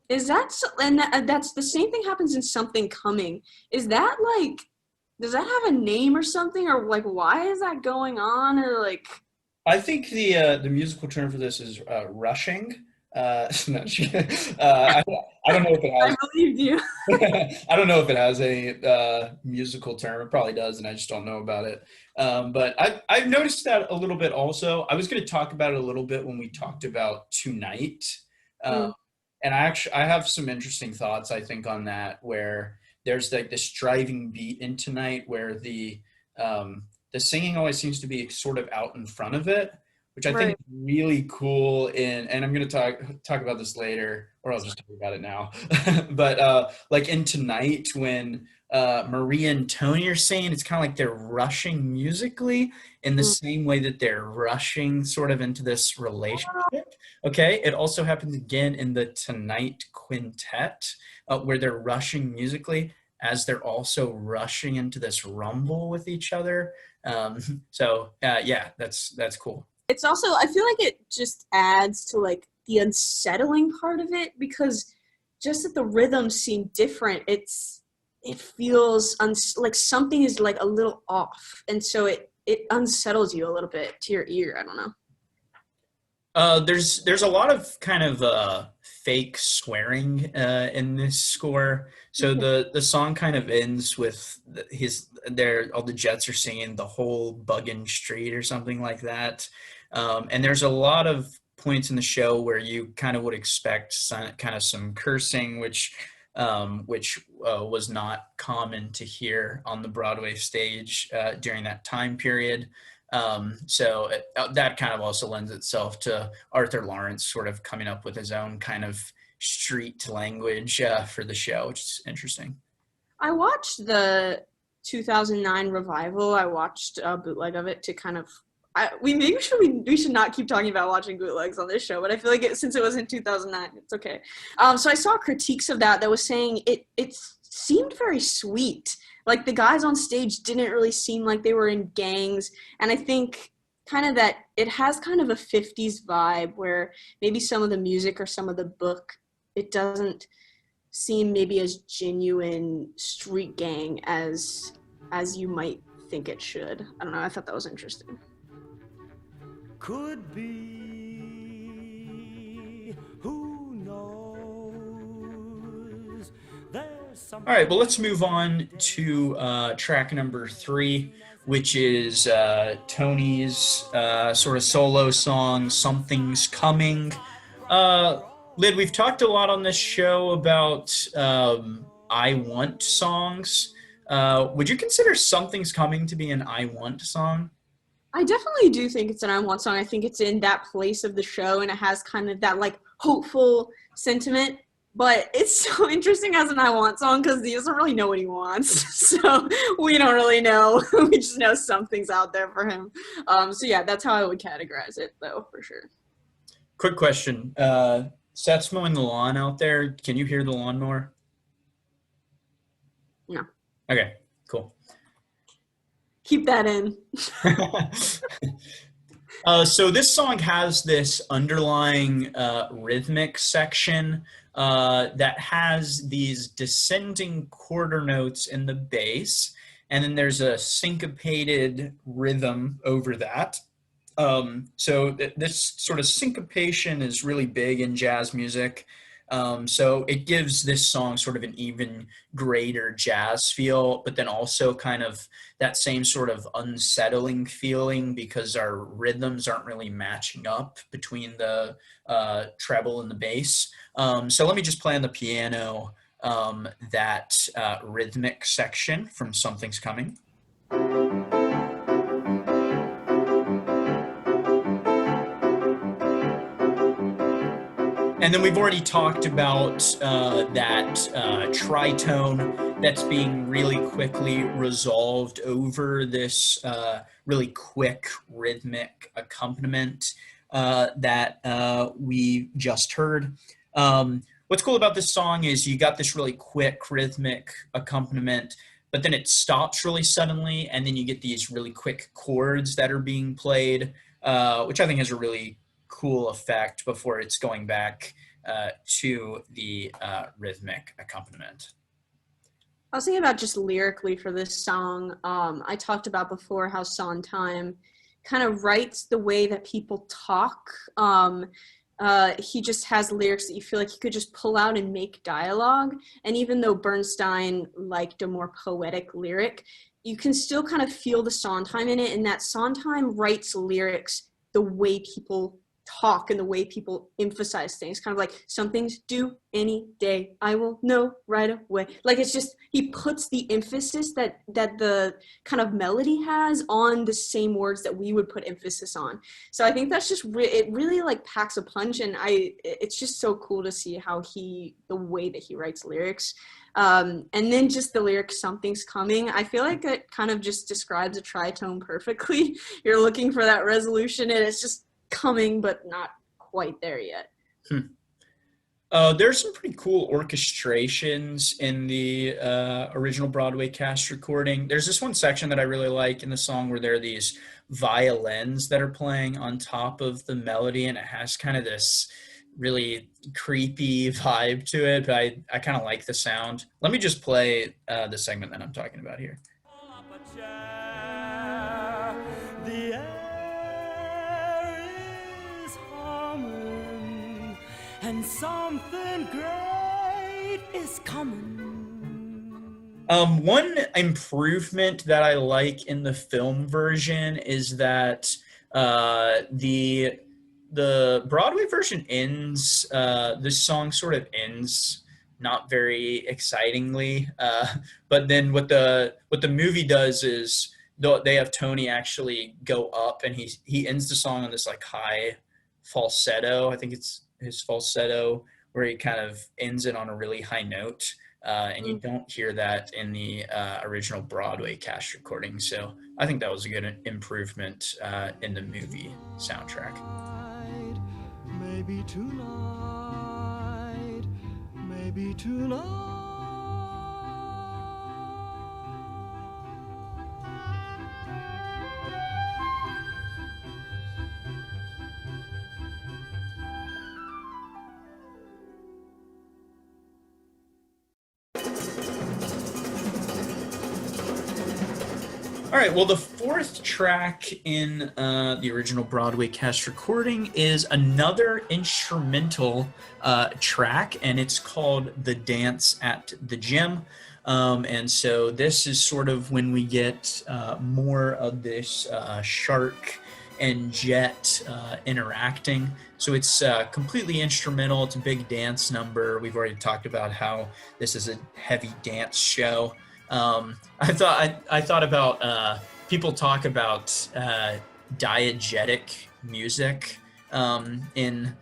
Speaker 2: Is that so? And that's the same thing happens in Something Coming. Is that like, does that have a name or something, or like why is that going on, or like?
Speaker 1: I think the musical term for this is rushing. I don't know if it has.
Speaker 2: I believed you.
Speaker 1: I don't know if it has a musical term. It probably does, and I just don't know about it. But I've noticed that a little bit also. I was going to talk about it a little bit when we talked about Tonight, and I have some interesting thoughts, I think, on that, where there's like this driving beat in Tonight where the singing always seems to be sort of out in front of it, which I think is really cool. And I'm going to talk about this later, or I'll just talk about it now. But like in Tonight, when Maria and Tony are singing, it's kind of like they're rushing musically in the same way that they're rushing sort of into this relationship. Okay. It also happens again in the Tonight Quintet, where they're rushing musically as they're also rushing into this rumble with each other. Yeah, that's cool.
Speaker 2: It's also, I feel like it just adds to like the unsettling part of it, because just that the rhythms seem different, it feels like something is like a little off, and so it unsettles you a little bit to your ear. I don't know.
Speaker 1: There's a lot of kind of fake swearing in this score. So the song kind of ends with all the Jets are singing "The Whole Buggin' Street" or something like that. And there's a lot of points in the show where you kind of would expect some cursing, which was not common to hear on the Broadway stage during that time period. So that kind of also lends itself to Arthur Lawrence sort of coming up with his own kind of street language for the show, which is interesting.
Speaker 2: I watched the 2009 revival. I watched a bootleg of it to kind of. We should not keep talking about watching bootlegs on this show, but I feel like since it was in 2009, it's okay. So I saw critiques of that was saying it seemed very sweet. Like the guys on stage didn't really seem like they were in gangs, and I think kind of that it has kind of a 50s vibe where maybe some of the music or some of the book, it doesn't seem maybe as genuine street gang as you might think it should. I don't know, I thought that was interesting.
Speaker 4: Could be, who knows? There's something.
Speaker 1: All right, well, let's move on to track number 3, which is Tony's sort of solo song, Something's Coming. Lyd, we've talked a lot on this show about I Want songs. Would you consider Something's Coming to be an I Want song?
Speaker 2: I definitely do think it's an I Want song. I think it's in that place of the show, and it has kind of that like hopeful sentiment. But it's so interesting as an I Want song because he doesn't really know what he wants. So we don't really know. We just know something's out there for him. So yeah, that's how I would categorize it, though, for sure.
Speaker 1: Quick question. Seth's mowing the lawn out there. Can you hear the lawnmower?
Speaker 2: No.
Speaker 1: Okay, cool.
Speaker 2: Keep that in.
Speaker 1: So this song has this underlying rhythmic section that has these descending quarter notes in the bass, and then there's a syncopated rhythm over that. So this sort of syncopation is really big in jazz music. So it gives this song sort of an even greater jazz feel, but then also kind of that same sort of unsettling feeling because our rhythms aren't really matching up between the treble and the bass. So let me just play on the piano that rhythmic section from Something's Coming. And then we've already talked about that tritone that's being really quickly resolved over this really quick rhythmic accompaniment that we just heard. What's cool about this song is you got this really quick rhythmic accompaniment, but then it stops really suddenly, and then you get these really quick chords that are being played, which I think has a really cool effect before it's going back to the rhythmic accompaniment.
Speaker 2: I was thinking about just lyrically for this song. I talked about before how Sondheim kind of writes the way that people talk. He just has lyrics that you feel like he could just pull out and make dialogue. And even though Bernstein liked a more poetic lyric, you can still kind of feel the Sondheim in it, and that Sondheim writes lyrics the way people talk and the way people emphasize things, kind of like some things due any day, I will know right away. Like it's just, he puts the emphasis that the kind of melody has on the same words that we would put emphasis on. So I think that's just it really like packs a punch, and it's just so cool to see how the way that he writes lyrics. And then just the lyric "Something's Coming," I feel like it kind of just describes a tritone perfectly. You're looking for that resolution, and it's just coming, but not quite there yet.
Speaker 1: There's some pretty cool orchestrations in the original Broadway cast recording. There's this one section that I really like in the song where there are these violins that are playing on top of the melody, and it has kind of this really creepy vibe to it, but I kind of like the sound. Let me just play the segment that I'm talking about here.
Speaker 4: The air is humming, and something great is coming.
Speaker 1: One improvement that I like in the film version is that the Broadway version ends, this song sort of ends not very excitingly, but then what the movie does is they have Tony actually go up, and he ends the song on this like high falsetto. I think it's his falsetto where he kind of ends it on a really high note, and you don't hear that in the original Broadway cast recording. So I think that was a good improvement in the movie soundtrack.
Speaker 4: Maybe tonight, maybe tonight.
Speaker 1: All right, well, the fourth track in the original Broadway cast recording is another instrumental track, and it's called The Dance at the Gym. And so this is sort of when we get more of this shark and jet interacting. So it's completely instrumental. It's a big dance number. We've already talked about how this is a heavy dance show. I thought about people talk about diegetic music in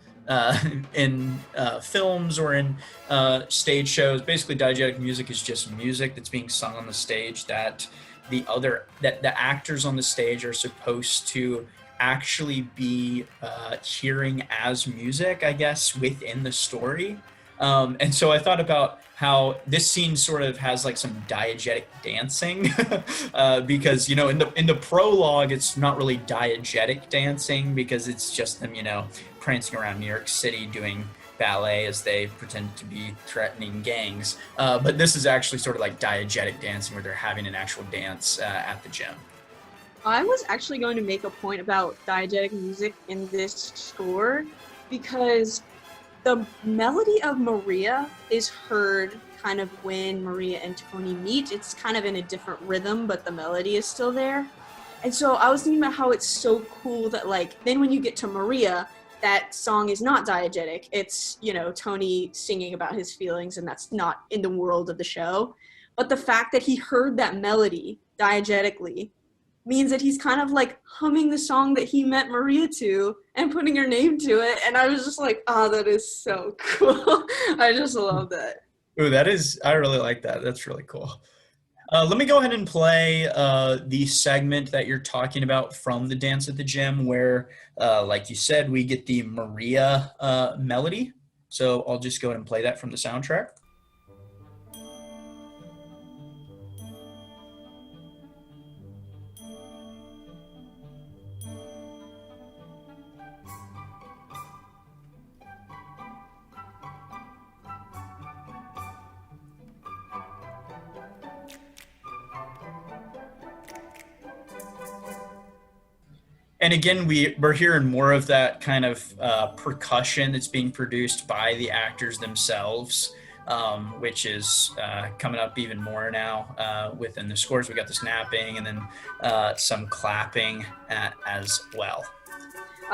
Speaker 1: films or in stage shows. Basically, diegetic music is just music that's being sung on the stage that the actors on the stage are supposed to actually be hearing as music, I guess, within the story. And so I thought about how this scene sort of has like some diegetic dancing because, you know, in the prologue, it's not really diegetic dancing because it's just them, you know, prancing around New York City doing ballet as they pretend to be threatening gangs. But this is actually sort of like diegetic dancing where they're having an actual dance at the gym.
Speaker 2: I was actually going to make a point about diegetic music in this score because the melody of Maria is heard kind of when Maria and Tony meet. It's kind of in a different rhythm, but the melody is still there. And so I was thinking about how it's so cool that, like, then when you get to Maria, that song is not diegetic. It's, you know, Tony singing about his feelings, and that's not in the world of the show. But the fact that he heard that melody diegetically means that he's kind of like humming the song that he met Maria to and putting her name to it. And I was just like, oh, that is so cool. I just love that.
Speaker 1: Ooh, I really like that. That's really cool. Let me go ahead and play the segment that you're talking about from The Dance at the Gym where, like you said, we get the Maria melody. So I'll just go ahead and play that from the soundtrack. And again, we're hearing more of that kind of percussion that's being produced by the actors themselves, which is coming up even more now within the scores. We got the snapping and then some clapping as well.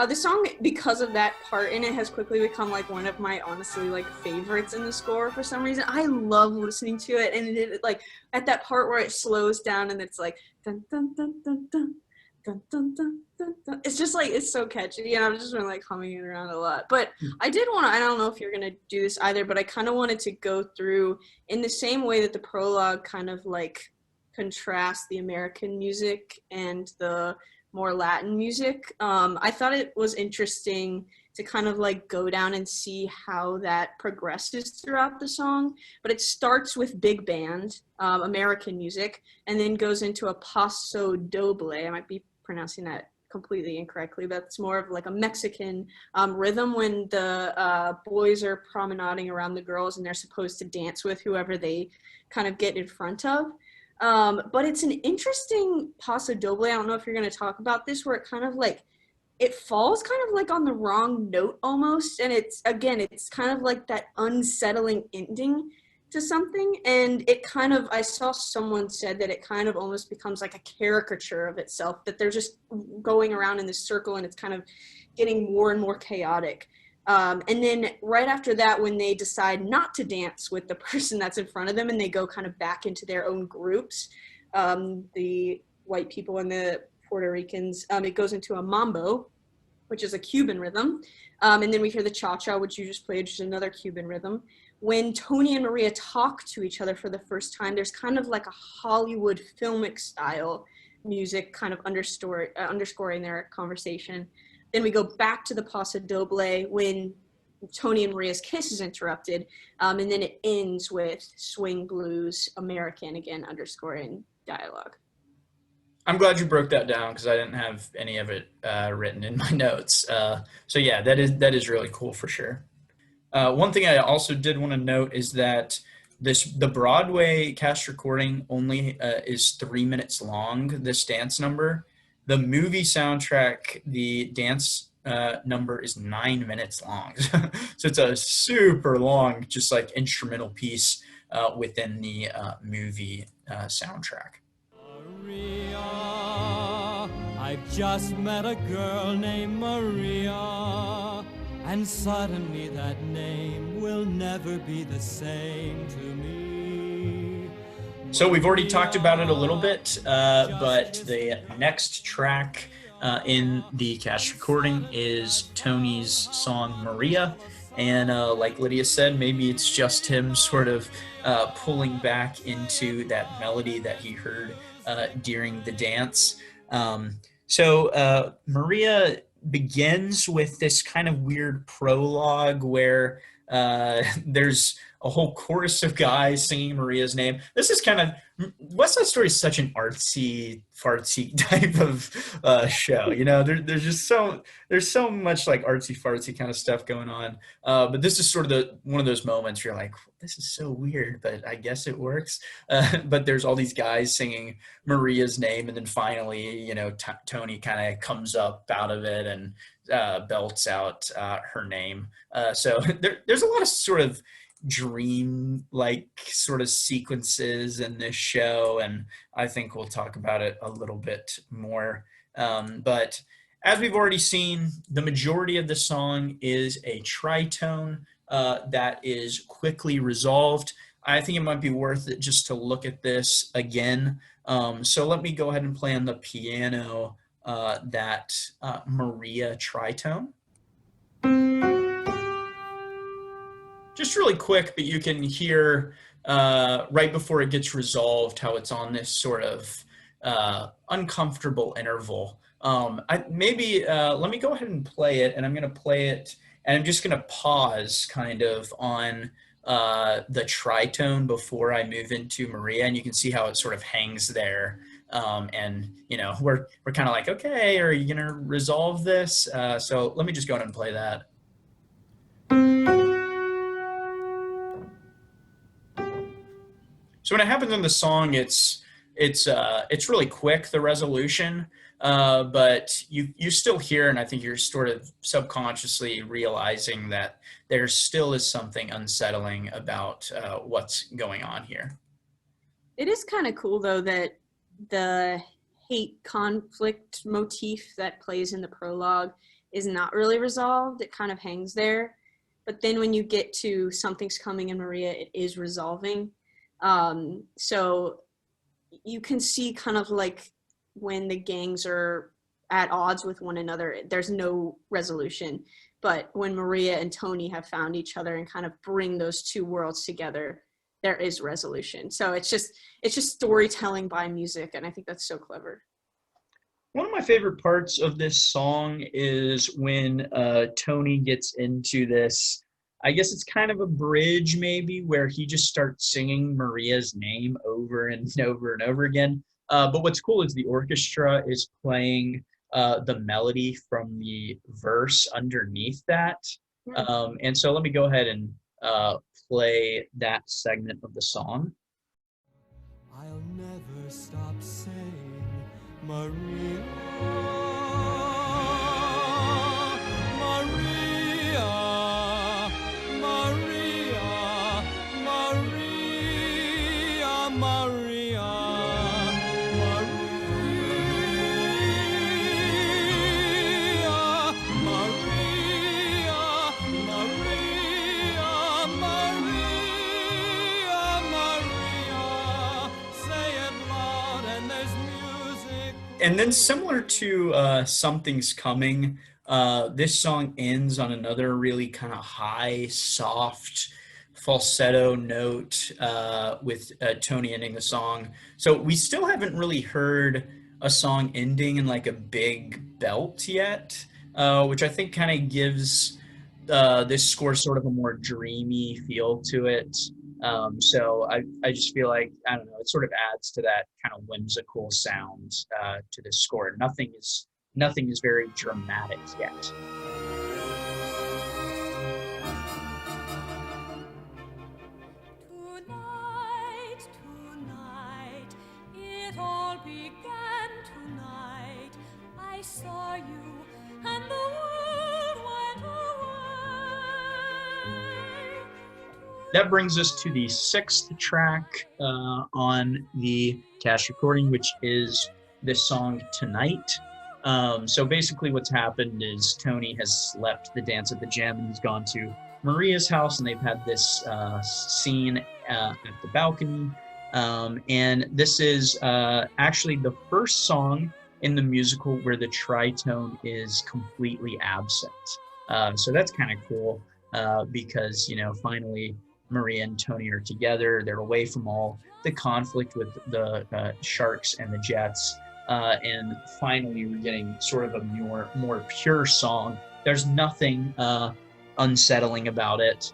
Speaker 2: The song, because of that part in it, has quickly become like one of my honestly like favorites in the score for some reason. I love listening to it, and it like at that part where it slows down and it's like dun dun dun dun dun. Dun, dun, dun, dun, dun. It's just like, it's so catchy, and I've just been like humming it around a lot. But I did want to, I don't know if you're going to do this either, but I kind of wanted to go through in the same way that the prologue kind of like contrasts the American music and the more Latin music. I thought it was interesting to kind of like go down and see how that progresses throughout the song. But it starts with big band, American music, and then goes into a paso doble. I might be pronouncing that completely incorrectly, but it's more of like a Mexican rhythm when the boys are promenading around the girls and they're supposed to dance with whoever they kind of get in front of. But it's an interesting paso doble. I don't know if you're going to talk about this, where it kind of like, it falls kind of like on the wrong note almost. And it's kind of like that unsettling ending to something. And it kind of, I saw someone said that it kind of almost becomes like a caricature of itself, that they're just going around in this circle and it's kind of getting more and more chaotic. And then right after that, when they decide not to dance with the person that's in front of them and they go kind of back into their own groups, the white people and the Puerto Ricans, it goes into a mambo, which is a Cuban rhythm. And then we hear the cha-cha, which you just played, which is another Cuban rhythm. When Tony and Maria talk to each other for the first time, there's kind of like a Hollywood filmic style music kind of underscoring their conversation. Then we go back to the paso doble when Tony and Maria's kiss is interrupted. And then it ends with swing blues, American, again, underscoring dialogue.
Speaker 1: I'm glad you broke that down because I didn't have any of it written in my notes. So yeah, that is really cool for sure. One thing I also did want to note is that the Broadway cast recording only is 3 minutes long, this dance number. The movie soundtrack, the dance number is 9 minutes long. So it's a super long, just like instrumental piece within the movie soundtrack.
Speaker 4: Maria, I've just met a girl named Maria, and suddenly that name will never be the same to me.
Speaker 1: So we've already talked about it a little bit, but the next track in the cast recording is Tony's song Maria. And like Lydia said, maybe it's just him sort of pulling back into that melody that he heard during the dance. So Maria begins with this kind of weird prologue where there's a whole chorus of guys singing Maria's name. This is kind of, West Side Story is such an artsy, fartsy type of show. You know, there's so much like artsy fartsy kind of stuff going on. But this is sort of one of those moments where you're like, this is so weird, but I guess it works. But there's all these guys singing Maria's name, and then finally, you know, Tony kind of comes up out of it and belts out her name. So there's a lot of sort of dream like sort of sequences in this show, and I think we'll talk about it a little bit more. But as we've already seen, the majority of the song is a tritone that is quickly resolved. I think it might be worth it just to look at this again. So let me go ahead and play on the piano that Maria tritone. Just really quick, but you can hear right before it gets resolved how it's on this sort of uncomfortable interval. Let me go ahead and play it, and I'm going to play it, and I'm just going to pause kind of on the tritone before I move into Maria, and you can see how it sort of hangs there. And you know, we're kind of like, okay, are you going to resolve this? So let me just go ahead and play that. So when it happens in the song, it's really quick, the resolution, but you still hear, and I think you're sort of subconsciously realizing that there still is something unsettling about what's going on here.
Speaker 2: It is kind of cool, though, that the hate conflict motif that plays in the prologue is not really resolved. It kind of hangs there. But then when you get to Something's Coming in Maria, it is resolving. So you can see kind of like when the gangs are at odds with one another, there's no resolution. But when Maria and Tony have found each other and kind of bring those two worlds together, there is resolution. So it's just storytelling by music, and I think that's so clever.
Speaker 1: One of my favorite parts of this song is when Tony gets into this, I guess it's kind of a bridge maybe, where he just starts singing Maria's name over and over and over again. But what's cool is the orchestra is playing the melody from the verse underneath that. And so let me go ahead and play that segment of the song.
Speaker 4: I'll never stop saying Maria, Maria, Maria, Maria, Maria,
Speaker 1: And then similar to Something's Coming, this song ends on another really kind of high, soft, falsetto note with Tony ending the song. So we still haven't really heard a song ending in like a big belt yet, which I think kind of gives this score sort of a more dreamy feel to it. So I just feel like, I don't know, it sort of adds to that kind of whimsical sound to the score. Nothing is very dramatic yet.
Speaker 6: Tonight all began tonight. I saw you, and the world went away.
Speaker 1: That brings us to the 6th track on the cast recording, which is this song Tonight. So basically what's happened is Tony has left the dance at the gym and he's gone to Maria's house, and they've had this scene at the balcony. And this is actually the first song in the musical where the tritone is completely absent. So that's kind of cool because, you know, finally Maria and Tony are together. They're away from all the conflict with the Sharks and the Jets. And finally we're getting sort of a more pure song. There's nothing unsettling about it.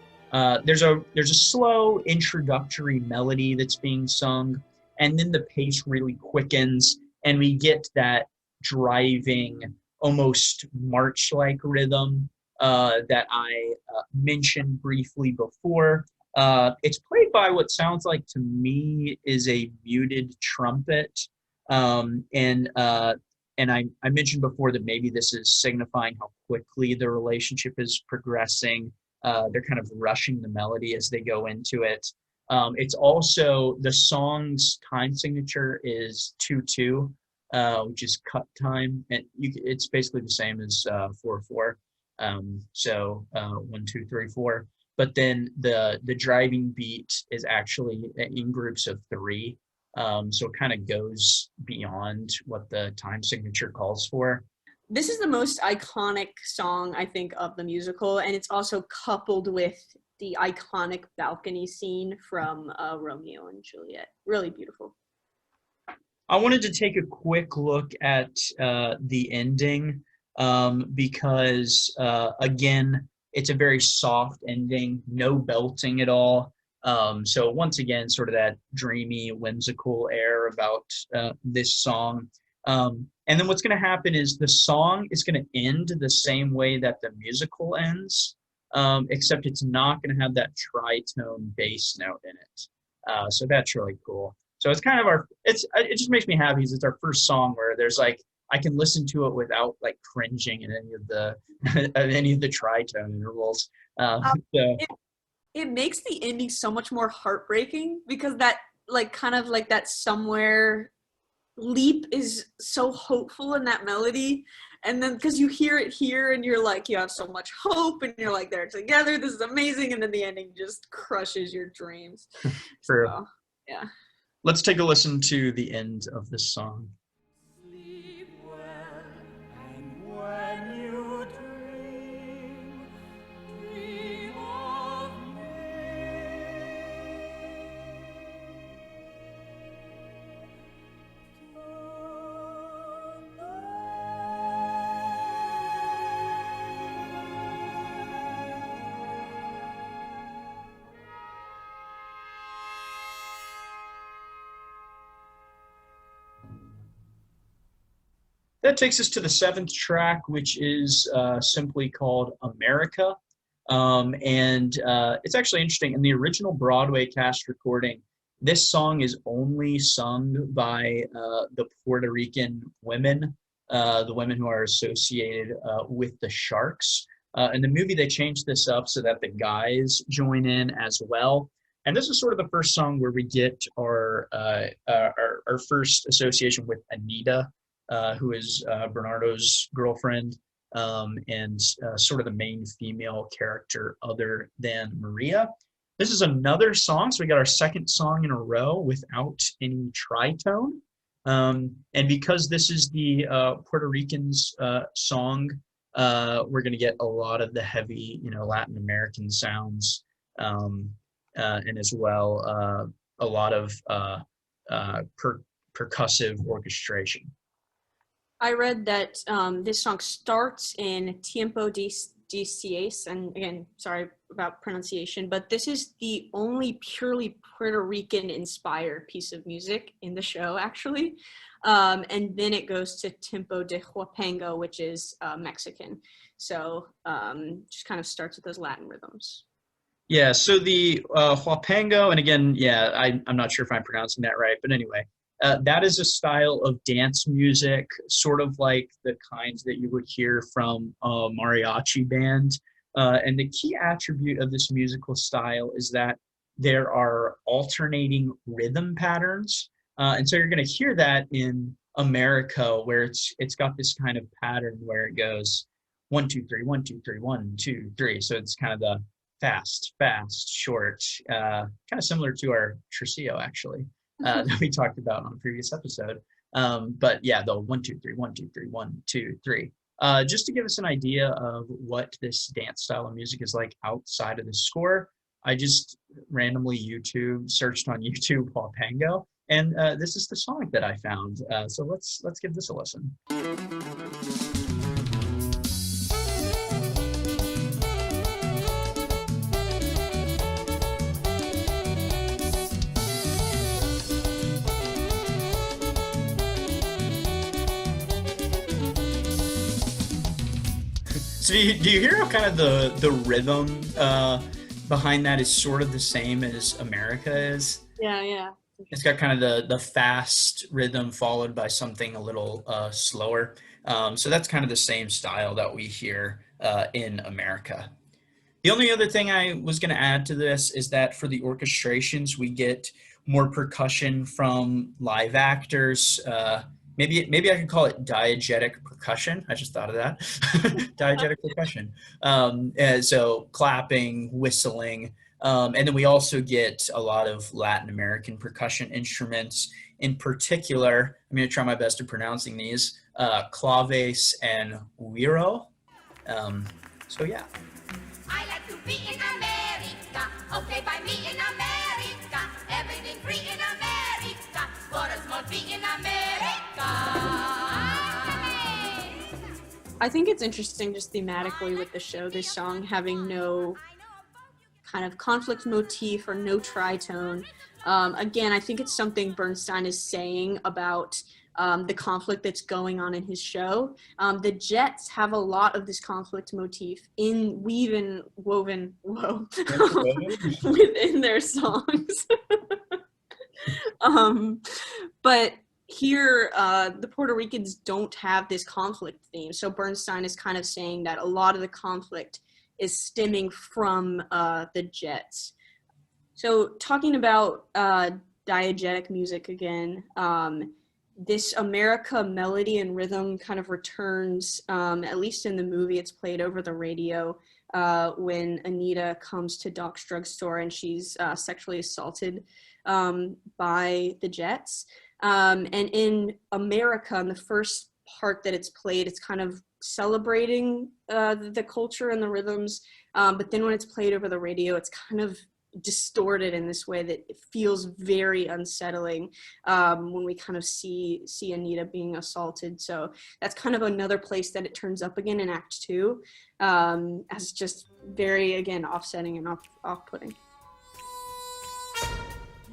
Speaker 1: There's a slow introductory melody that's being sung, and then the pace really quickens, and we get that driving, almost march-like rhythm that I mentioned briefly before. It's played by what sounds like to me is a muted trumpet, and I mentioned before that maybe this is signifying how quickly the relationship is progressing. They're kind of rushing the melody as they go into it. It's also, the song's time signature is 2/2, which is cut time, and it's basically the same as 4/4. So 1, 2, 3, 4. But then the driving beat is actually in groups of 3. So it kind of goes beyond what the time signature calls for.
Speaker 2: This is the most iconic song, I think, of the musical, and it's also coupled with the iconic balcony scene from Romeo and Juliet. Really beautiful.
Speaker 1: I wanted to take a quick look at the ending because, again, it's a very soft ending, no belting at all. So once again, sort of that dreamy, whimsical air about this song. And then what's going to happen is the song is going to end the same way that the musical ends, except it's not going to have that tritone bass note in it. So that's really cool. So it's kind of it just makes me happy because it's our first song where there's like, I can listen to it without like cringing at any of the tritone intervals.
Speaker 2: It makes the ending so much more heartbreaking because that like kind of like that somewhere leap is so hopeful in that melody, and then because you hear it here and you're like, you have so much hope and you're like, they're together, this is amazing, and then the ending just crushes your dreams.
Speaker 1: True.
Speaker 2: So, yeah.
Speaker 1: Let's take a listen to the end of this song.
Speaker 6: Sleep well, and when you dream, dream of
Speaker 1: That takes us to the 7th track, which is simply called America. And it's actually interesting. In the original Broadway cast recording, this song is only sung by the Puerto Rican women, the women who are associated with the Sharks. In the movie, they changed this up so that the guys join in as well. And this is sort of the first song where we get our first association with Anita, who is Bernardo's girlfriend, and sort of the main female character other than Maria. This is another song, so we got our 2nd song in a row without any tritone. And because this is the Puerto Ricans' song, we're going to get a lot of the heavy, Latin American sounds, and as well a lot of percussive orchestration.
Speaker 2: I read that this song starts in Tiempo de Seis, and again, sorry about pronunciation, but this is the only purely Puerto Rican-inspired piece of music in the show, actually. And then it goes to Tiempo de Huapango, which is Mexican. So just kind of starts with those Latin rhythms.
Speaker 1: Yeah, so the Huapango, and again, I'm not sure if I'm pronouncing that right, but anyway, That is a style of dance music, sort of like the kinds that you would hear from a mariachi band. And the key attribute of this musical style is that there are alternating rhythm patterns. And so you're going to hear that in America, where it's got this kind of pattern where it goes 1, 2, 3, 1, 2, 3, 1, 2, 3. So it's kind of the fast, fast, short, kind of similar to our Trisio, actually, that we talked about on a previous episode. But yeah, the 1, 2, 3, 1, 2, 3, 1, 2, 3. Just to give us an idea of what this dance style of music is like outside of the score, I just randomly searched on YouTube Huapango, and this is the song that I found. So let's give this a listen. So do you hear how kind of the rhythm behind that is sort of the same as America is?
Speaker 2: Yeah.
Speaker 1: It's got kind of the fast rhythm followed by something a little slower. So that's kind of the same style that we hear in America. The only other thing I was going to add to this is that for the orchestrations, we get more percussion from live actors. Maybe I could call it diegetic percussion. I just thought of that. Diegetic percussion. So clapping, whistling. And then we also get a lot of Latin American percussion instruments. In particular, I'm going to try my best at pronouncing these, claves and güiro. So yeah.
Speaker 7: I like to be in America, okay by me in America, everything free in America, for a small fee in America.
Speaker 2: I think it's interesting just thematically with the show, this song having no kind of conflict motif or no tritone. Again, I think it's something Bernstein is saying about the conflict that's going on in his show. The Jets have a lot of this conflict motif woven within their songs. But here, the Puerto Ricans don't have this conflict theme. So Bernstein is kind of saying that a lot of the conflict is stemming from the Jets. So talking about diegetic music again, this America melody and rhythm kind of returns, at least in the movie. It's played over the radio when Anita comes to Doc's drugstore and she's sexually assaulted by the Jets. And in America, in the first part that it's played, it's kind of celebrating the culture and the rhythms. But then when it's played over the radio, it's kind of distorted in this way that it feels very unsettling when we kind of see Anita being assaulted. So that's kind of another place that it turns up again in Act 2 as just very, again, offsetting and off-putting.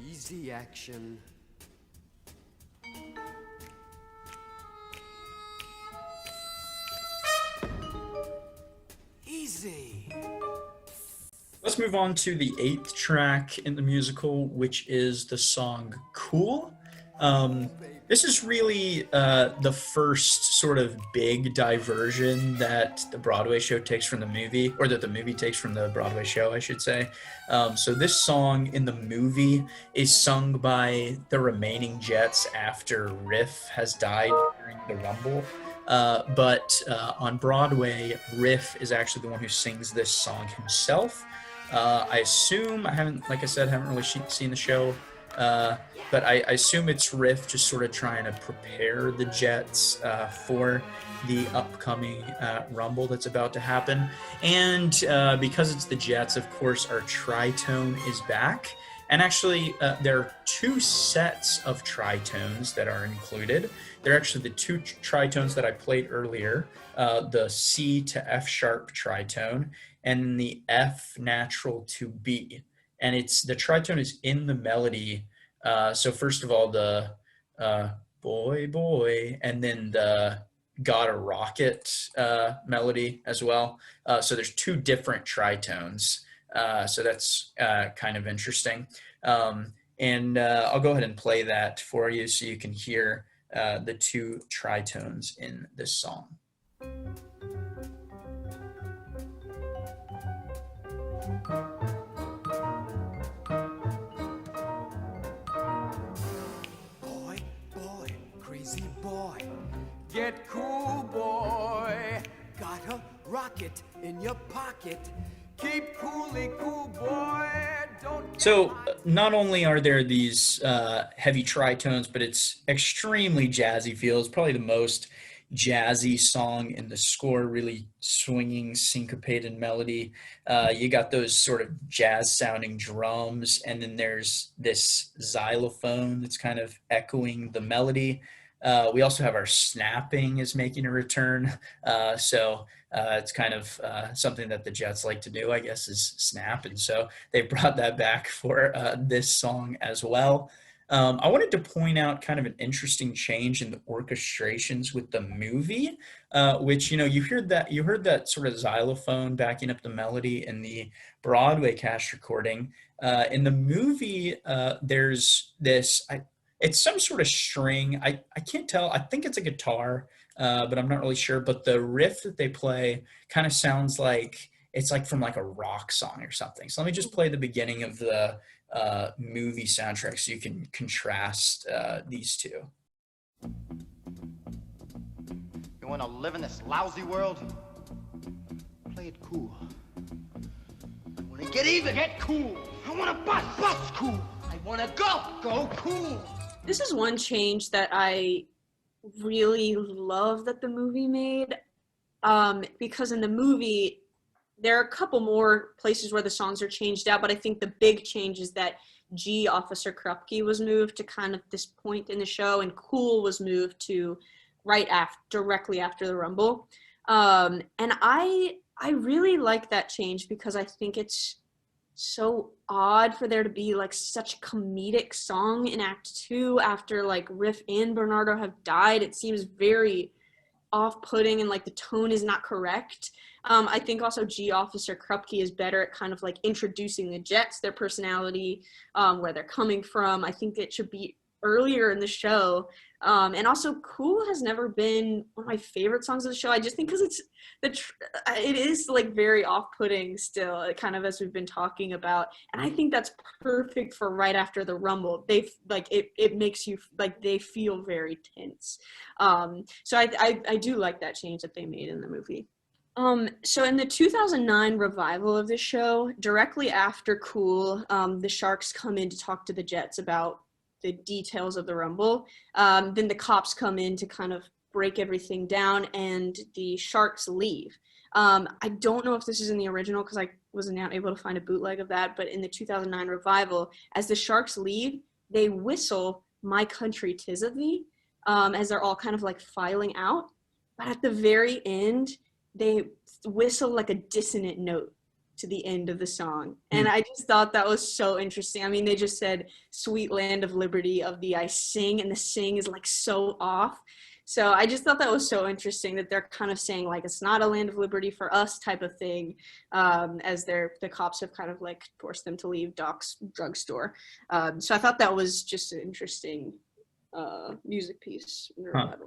Speaker 4: Easy action. Easy.
Speaker 1: Let's move on to the 8th track in the musical, which is the song Cool. This is really the first sort of big diversion that the Broadway show takes from the movie, or that the movie takes from the Broadway show, I should say. So this song in the movie is sung by the remaining Jets after Riff has died during the Rumble. But on Broadway, Riff is actually the one who sings this song himself. I assume, like I said, I haven't really seen the show, but I assume it's Riff just sort of trying to prepare the Jets for the upcoming Rumble that's about to happen. And because it's the Jets, of course, our tritone is back. And actually, there are 2 sets of tritones that are included. They're actually the 2 tritones that I played earlier, the C to F sharp tritone, and the F natural to B. And the tritone is in the melody. So first of all, the boy, boy, and then the Gotta Rocket melody as well. So there's 2 different tritones. So that's kind of interesting. And I'll go ahead and play that for you so you can hear the two tritones in this song.
Speaker 5: Boy, boy, crazy boy.
Speaker 4: Get cool, boy.
Speaker 5: Got a rocket in your pocket.
Speaker 4: Keep coolly cool, boy. Don't.
Speaker 1: So not only are there these heavy tritones, but it's extremely jazzy feel. It's probably the most jazzy song in the score, really swinging, syncopated melody. You got those sort of jazz sounding drums, and then there's this xylophone that's kind of echoing the melody. We also have our snapping is making a return. So it's kind of something that the Jets like to do, I guess, is snap. And so they brought that back for this song as well. I wanted to point out kind of an interesting change in the orchestrations with the movie, which, you heard that sort of xylophone backing up the melody in the Broadway cast recording. In the movie, there's this, it's some sort of string. I can't tell. I think it's a guitar, but I'm not really sure. But the riff that they play kind of sounds like it's like from like a rock song or something. So let me just play the beginning of the movie soundtrack so you can contrast these two.
Speaker 8: You want to live in this lousy world? Play it cool. I want to get even. Get cool. I want to bust cool. I want to go cool.
Speaker 2: This is one change that I really love that the movie made, because in the movie, there are a couple more places where the songs are changed out, but I think the big change is that G, Officer Krupke, was moved to kind of this point in the show, and Cool was moved to directly after the Rumble. And I really like that change because I think it's so odd for there to be like such a comedic song in Act 2 after like Riff and Bernardo have died. It seems very off-putting and like the tone is not correct. I think also G, Officer Krupke, is better at kind of like introducing the Jets, their personality, where they're coming from. I think it should be earlier in the show. And also Cool has never been one of my favorite songs of the show. I just think because it is like very off-putting still, kind of as we've been talking about. And I think that's perfect for right after the Rumble. They like it makes you like they feel very tense. So I do like that change that they made in the movie. So in the 2009 revival of the show, directly after Cool, the Sharks come in to talk to the Jets about the details of the Rumble. Then the cops come in to kind of break everything down, and the Sharks leave. I don't know if this is in the original because I wasn't able to find a bootleg of that, but in the 2009 revival, as the Sharks leave, they whistle "My Country 'Tis of Thee" as they're all kind of like filing out. But at the very end, they whistle like a dissonant note to the end of the song. And I just thought that was so interesting. I mean, they just said, "Sweet land of liberty of thee I sing," and the sing is like so off. So I just thought that was so interesting that they're kind of saying like, it's not a land of liberty for us type of thing, as the cops have kind of like forced them to leave Doc's drugstore. So I thought that was just an interesting music piece.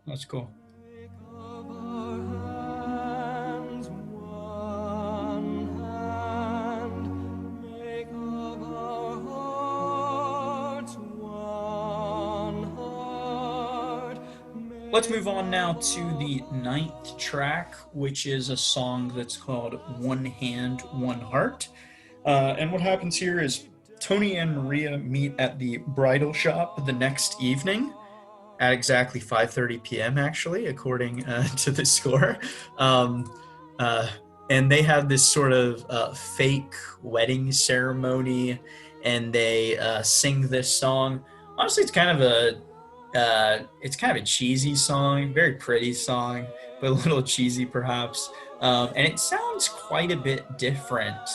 Speaker 1: That's cool. Let's move on now to the 9th track, which is a song that's called "One Hand, One Heart." And what happens here is Tony and Maria meet at the bridal shop the next evening at exactly 5:30 p.m., actually, according to the score. And they have this sort of fake wedding ceremony, and they sing this song. Honestly, it's kind of a cheesy song, very pretty song, but a little cheesy perhaps. And it sounds quite a bit different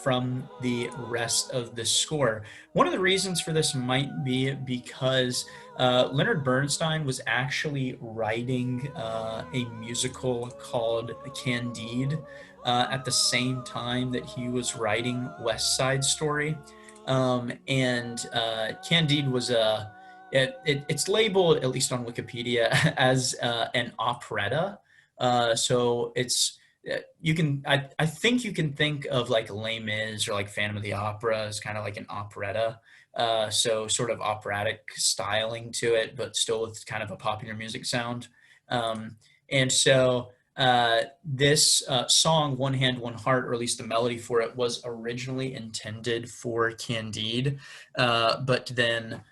Speaker 1: from the rest of the score. One of the reasons for this might be because Leonard Bernstein was actually writing a musical called Candide at the same time that he was writing West Side Story. And Candide was it's labeled, at least on Wikipedia, as an operetta. So it's I think you can think of like Les Mis or like Phantom of the Opera as kind of like an operetta. So sort of operatic styling to it, but still with kind of a popular music sound. And so this song, One Hand, One Heart, or at least the melody for it, was originally intended for Candide, but then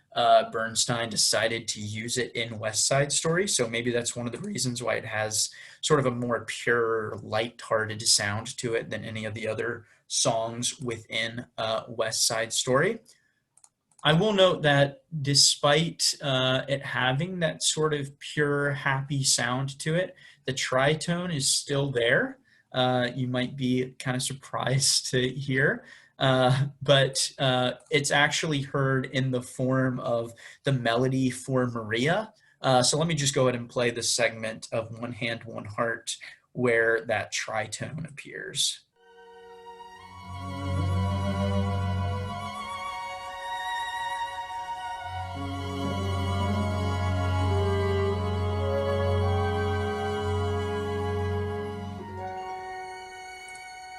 Speaker 1: Bernstein decided to use it in West Side Story. So maybe that's one of the reasons why it has sort of a more pure, light-hearted sound to it than any of the other songs within West Side Story. I will note that despite it having that sort of pure, happy sound to it, the tritone is still there. You might be kind of surprised to hear, but it's actually heard in the form of the melody for Maria. So let me just go ahead and play the segment of One Hand, One Heart where that tritone appears.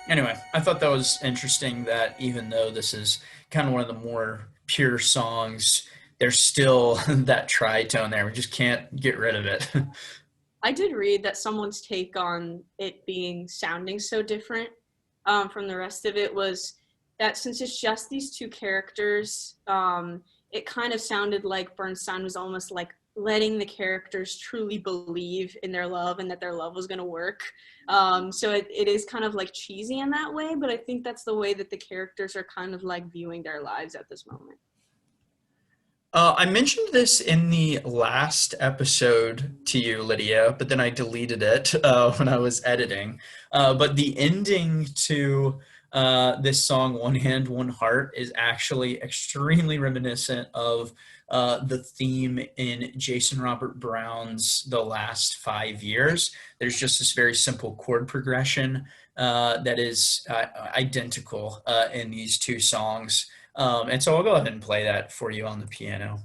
Speaker 1: Anyway, I thought that was interesting that even though this is kind of one of the more pure songs, there's still that tritone there. We just can't get rid of it.
Speaker 2: I did read that someone's take on it sounding so different from the rest of it was that since it's just these two characters, it kind of sounded like Bernstein was almost like letting the characters truly believe in their love and that their love was going to work. So it is kind of like cheesy in that way, but I think that's the way that the characters are kind of like viewing their lives at this moment.
Speaker 1: I mentioned this in the last episode to you, Lydia, but then I deleted it when I was editing. But the ending to this song, One Hand, One Heart, is actually extremely reminiscent of the theme in Jason Robert Brown's The Last 5 Years. There's just this very simple chord progression that is identical in these two songs. And so I'll go ahead and play that for you on the piano.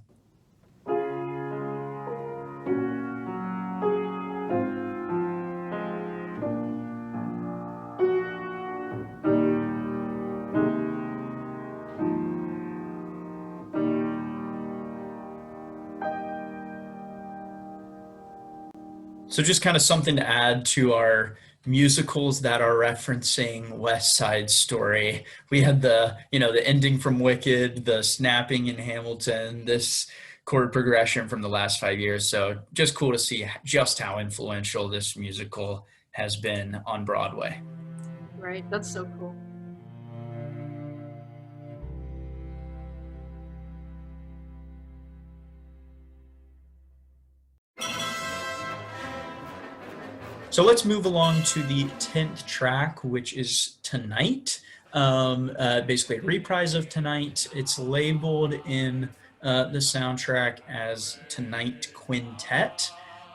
Speaker 1: So just kind of something to add to our musicals that are referencing West Side Story. We had the ending from Wicked, the snapping in Hamilton, this chord progression from The Last 5 Years. So just cool to see just how influential this musical has been on Broadway.
Speaker 2: Right, that's so cool.
Speaker 1: So let's move along to the 10th track, which is Tonight. Basically a reprise of Tonight. It's labeled in the soundtrack as Tonight Quintet.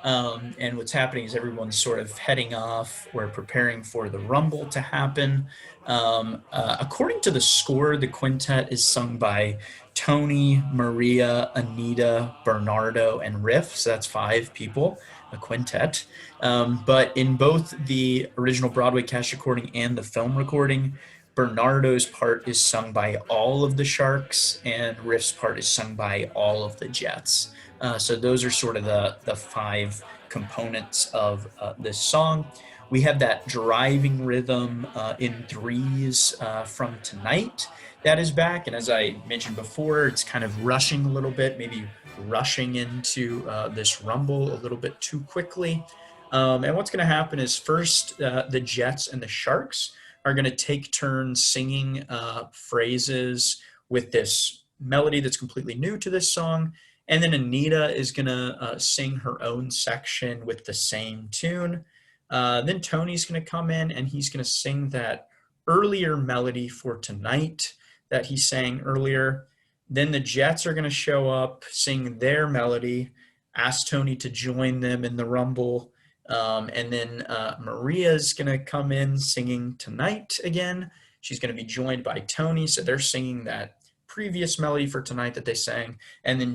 Speaker 1: And what's happening is everyone's sort of heading off or preparing for the Rumble to happen. According to the score, the quintet is sung by Tony, Maria, Anita, Bernardo, and Riff. So that's 5 people, a quintet. But in both the original Broadway cast recording and the film recording, Bernardo's part is sung by all of the Sharks and Riff's part is sung by all of the Jets. So those are sort of the 5 components of this song. We have that driving rhythm in 3s from Tonight that is back. And as I mentioned before, it's kind of rushing a little bit, maybe rushing into this rumble a little bit too quickly. And what's going to happen is first the Jets and the Sharks are going to take turns singing phrases with this melody that's completely new to this song. And then Anita is going to sing her own section with the same tune. Then Tony's going to come in and he's going to sing that earlier melody for Tonight that he sang earlier. Then the Jets are going to show up, sing their melody, ask Tony to join them in the Rumble. And then Maria's going to come in singing Tonight again. She's going to be joined by Tony. So they're singing that previous melody for Tonight that they sang, and then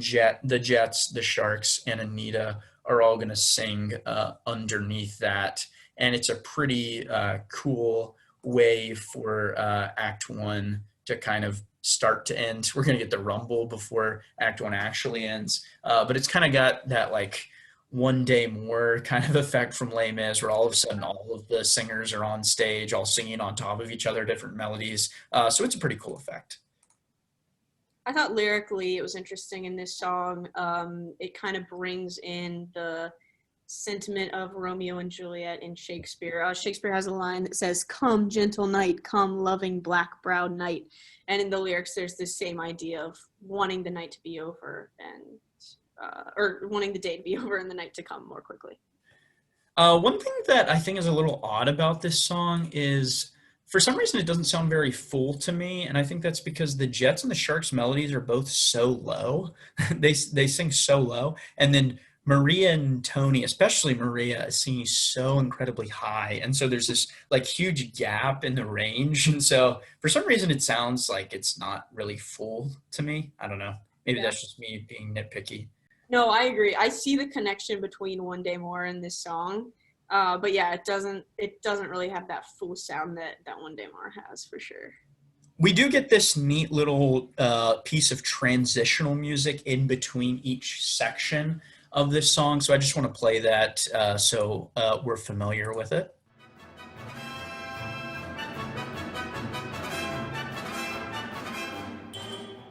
Speaker 1: the Jets, the Sharks, and Anita are all going to sing underneath that. And it's a pretty cool way for Act 1 to kind of start to end. We're going to get the rumble before Act 1 actually ends. But it's kind of got that like One Day More kind of effect from Les Mis, where all of a sudden all of the singers are on stage, all singing on top of each other, different melodies. So it's a pretty cool effect.
Speaker 2: I thought lyrically it was interesting in this song. It kind of brings in the sentiment of Romeo and Juliet in Shakespeare. Shakespeare has a line that says, "Come, gentle knight, come, loving black-browed knight." And in the lyrics, there's this same idea of wanting the night to be over and or wanting the day to be over and the night to come more quickly.
Speaker 1: One thing that I think is a little odd about this song is, for some reason, it doesn't sound very full to me, and I think that's because the Jets and the Sharks melodies are both so low. they sing so low, and then Maria and Tony, especially Maria, is singing so incredibly high, and so there's this like huge gap in the range, and so for some reason it sounds like it's not really full to me. I don't know. Maybe that's just me being nitpicky.
Speaker 2: No, I agree. I see the connection between One Day More and this song. But yeah, it doesn't really have that full sound that One Day More has, for sure.
Speaker 1: We do get this neat little piece of transitional music in between each section of this song, so I just want to play that so we're familiar with it.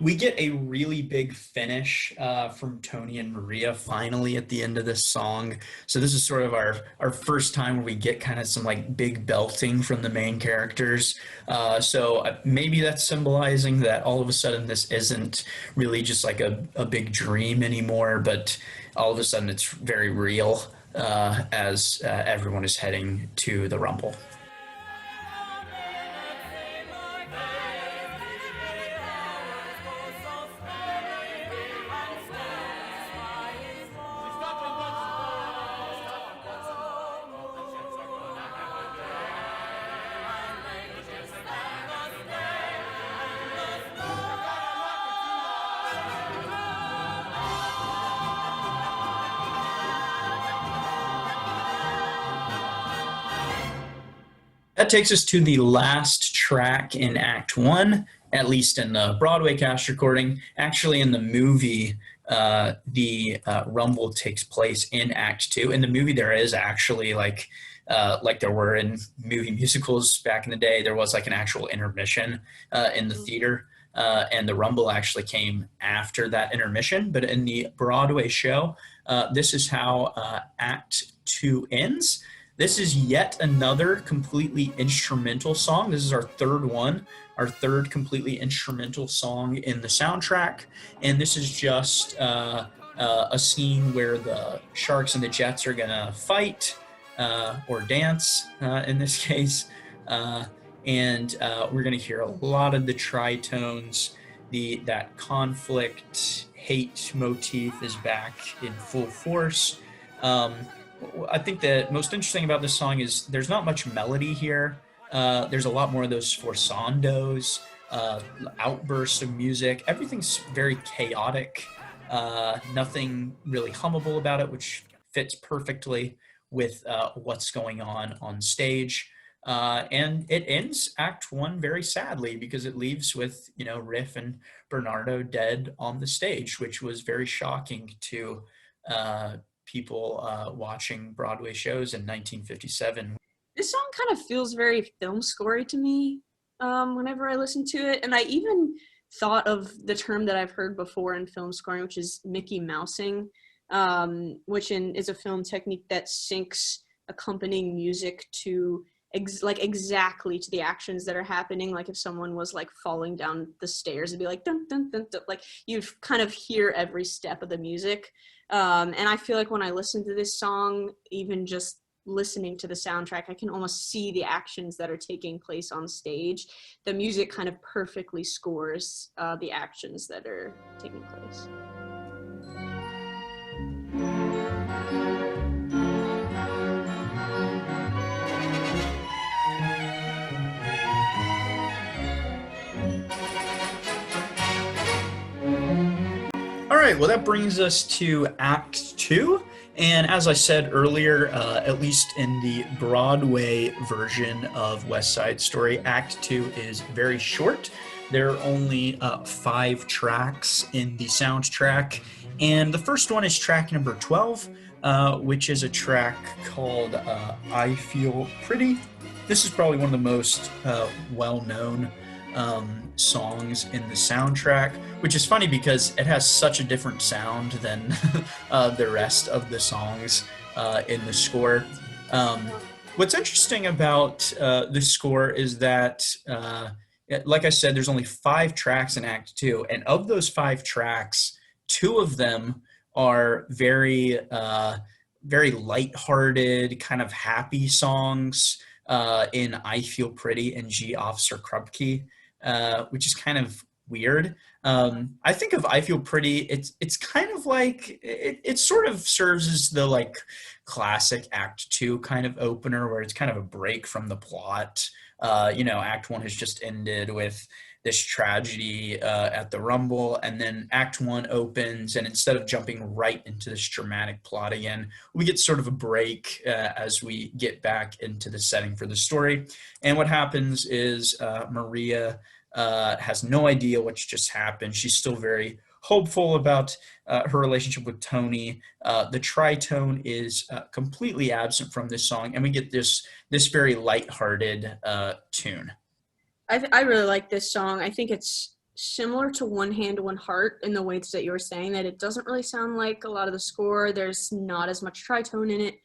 Speaker 1: We get a really big finish from Tony and Maria finally at the end of this song. So this is sort of our first time where we get kind of some like big belting from the main characters. So maybe that's symbolizing that all of a sudden this isn't really just like a big dream anymore, but all of a sudden it's very real as everyone is heading to the Rumble. That takes us to the last track in Act 1, at least in the Broadway cast recording. Actually, in the movie, the Rumble takes place in Act 2. In the movie, there is actually, like there were in movie musicals back in the day, there was like an actual intermission in the theater, and the Rumble actually came after that intermission. But in the Broadway show, this is how Act 2 ends. This is yet another completely instrumental song. This is our third one, our third completely instrumental song in the soundtrack. And this is just a scene where the Sharks and the Jets are gonna fight or dance in this case. And we're gonna hear a lot of the tritones. That conflict, hate motif is back in full force. I think the most interesting about this song is there's not much melody here. There's a lot more of those forçandos, outbursts of music. Everything's very chaotic. Nothing really hummable about it, which fits perfectly with what's going on stage. And it ends Act 1 very sadly because it leaves with, Riff and Bernardo dead on the stage, which was very shocking to people watching Broadway shows in 1957.
Speaker 2: This song kind of feels very film scory to me whenever I listen to it. And I even thought of the term that I've heard before in film scoring, which is Mickey Mousing, which is a film technique that syncs accompanying music to exactly to the actions that are happening. Like if someone was like falling down the stairs, it'd be like dun, dun, dun, dun. Like you'd kind of hear every step of the music. And I feel like when I listen to this song, even just listening to the soundtrack, I can almost see the actions that are taking place on stage. The music kind of perfectly scores the actions that are taking place.
Speaker 1: right, well, that brings us to Act 2. And as I said earlier, at least in the Broadway version of West Side Story, Act 2 is very short. There are only 5 tracks in the soundtrack. And the first one is track number 12, which is a track called I Feel Pretty. This is probably one of the most well-known songs in the soundtrack, which is funny because it has such a different sound than the rest of the songs in the score. What's interesting about the score is that, like I said, there's only 5 tracks in Act 2, and of those 5 tracks, 2 of them are very lighthearted, kind of happy songs in I Feel Pretty and G Officer Krupke, which is kind of weird. I think of I Feel Pretty, it's kind of like, it sort of serves as the like classic Act 2 kind of opener where it's kind of a break from the plot. Act 1 has just ended with this tragedy at the Rumble, and then Act 1 opens, and instead of jumping right into this dramatic plot again, we get sort of a break as we get back into the setting for the story. And what happens is Maria has no idea what's just happened. She's still very hopeful about her relationship with Tony. The tritone is completely absent from this song, and we get this very lighthearted tune.
Speaker 2: I really like this song. I think it's similar to One Hand, One Heart in the ways that you were saying, that it doesn't really sound like a lot of the score. There's not as much tritone in it,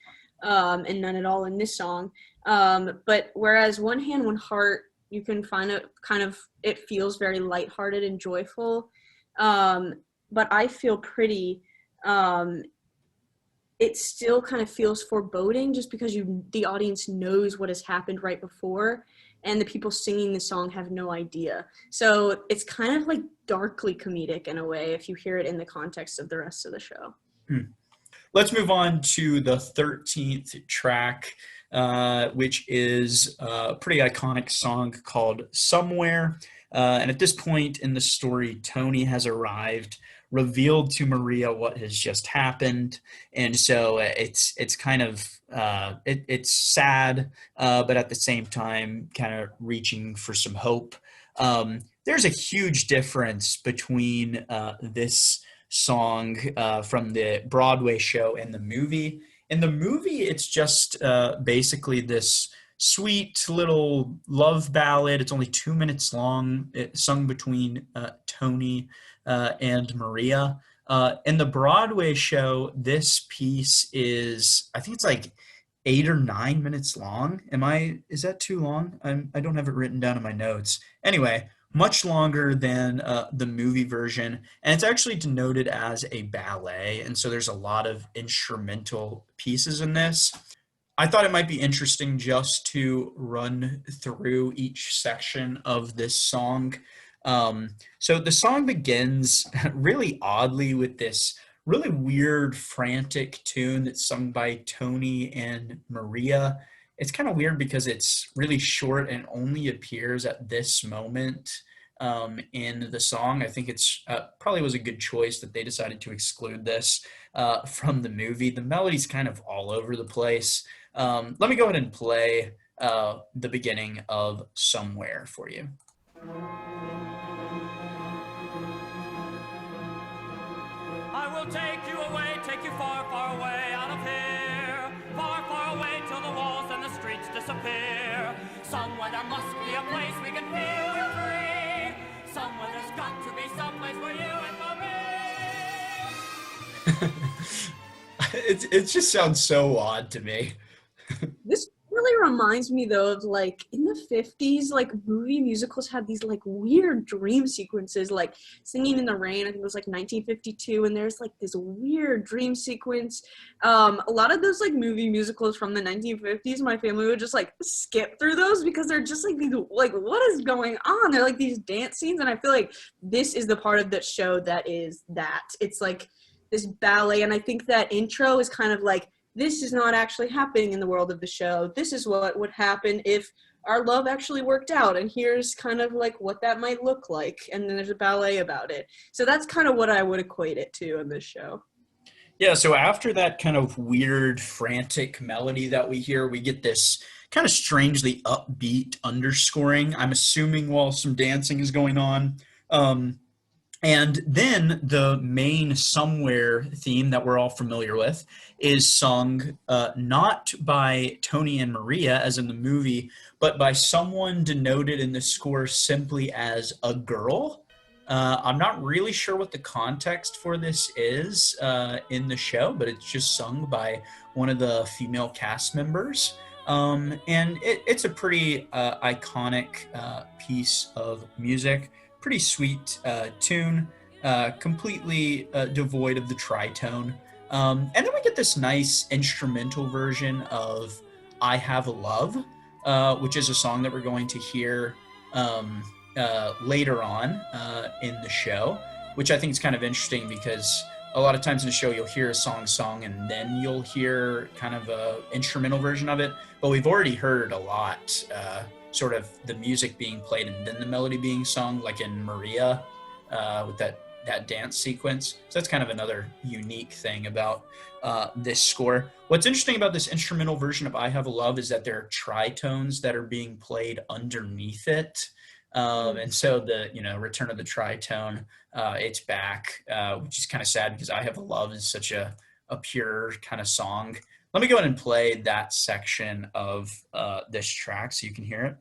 Speaker 2: and none at all in this song. But whereas One Hand, One Heart, you can find it kind of, it feels very lighthearted and joyful. But I Feel Pretty, it still kind of feels foreboding just because the audience knows what has happened right before, and the people singing the song have no idea. So it's kind of like darkly comedic in a way if you hear it in the context of the rest of the show.
Speaker 1: Let's move on to the 13th track, which is a pretty iconic song called Somewhere. And at this point in the story, Tony has arrived, revealed to Maria what has just happened, and so it's kind of it's sad, but at the same time kind of reaching for some hope. There's a huge difference between this song from the Broadway show and the movie. In the movie, it's just basically this sweet little love ballad. It's only 2 minutes long. It's sung between Tony and Maria. In the Broadway show, this piece is, I think it's like 8 or 9 minutes long. Is that too long? I don't have it written down in my notes. Anyway, much longer than the movie version, and it's actually denoted as a ballet, and so there's a lot of instrumental pieces in this. I thought it might be interesting just to run through each section of this song. So the song begins really oddly with this really weird, frantic tune that's sung by Tony and Maria. It's kind of weird because it's really short and only appears at this moment in the song. I think it's probably was a good choice that they decided to exclude this from the movie. The melody's kind of all over the place. Let me go ahead and play the beginning of Somewhere for you.
Speaker 9: I will take you away, take you far, far away out of here. Far, far away till the walls and the streets disappear. Somewhere there must be a place we can feel we're free. Somewhere there's got to be some place for you and for me.
Speaker 1: It just sounds so odd to me.
Speaker 2: This really reminds me though of like in the 50s, like movie musicals had these like weird dream sequences, like Singing in the Rain. I think it was like 1952, and there's like this weird dream sequence. A lot of those like movie musicals from the 1950s, my family would just like skip through those because they're just like these, like, what is going on? They're like these dance scenes, and I feel like this is the part of the show that is that. It's like this ballet, and I think that intro is kind of like, this is not actually happening in the world of the show. This is what would happen if our love actually worked out, and here's kind of like what that might look like, and then there's a ballet about it. So that's kind of what I would equate it to in this show.
Speaker 1: Yeah, so after that kind of weird, frantic melody that we hear, we get this kind of strangely upbeat underscoring, I'm assuming while some dancing is going on. And then the main somewhere theme that we're all familiar with is sung not by Tony and Maria, as in the movie, but by someone denoted in the score simply as a girl. I'm not really sure what the context for this is in the show, but it's just sung by one of the female cast members. And it's a pretty iconic piece of music. Pretty sweet tune, completely devoid of the tritone. And then we get this nice instrumental version of I Have a Love, which is a song that we're going to hear later on in the show, which I think is kind of interesting because a lot of times in the show you'll hear a song sung and then you'll hear kind of a instrumental version of it. But we've already heard a lot sort of the music being played and then the melody being sung, like in Maria with that dance sequence. So that's kind of another unique thing about this score. What's interesting about this instrumental version of I Have a Love is that there are tritones that are being played underneath it. And so the, return of the tritone, it's back, which is kind of sad because I Have a Love is such a pure kind of song. Let me go ahead and play that section of this track so you can hear it.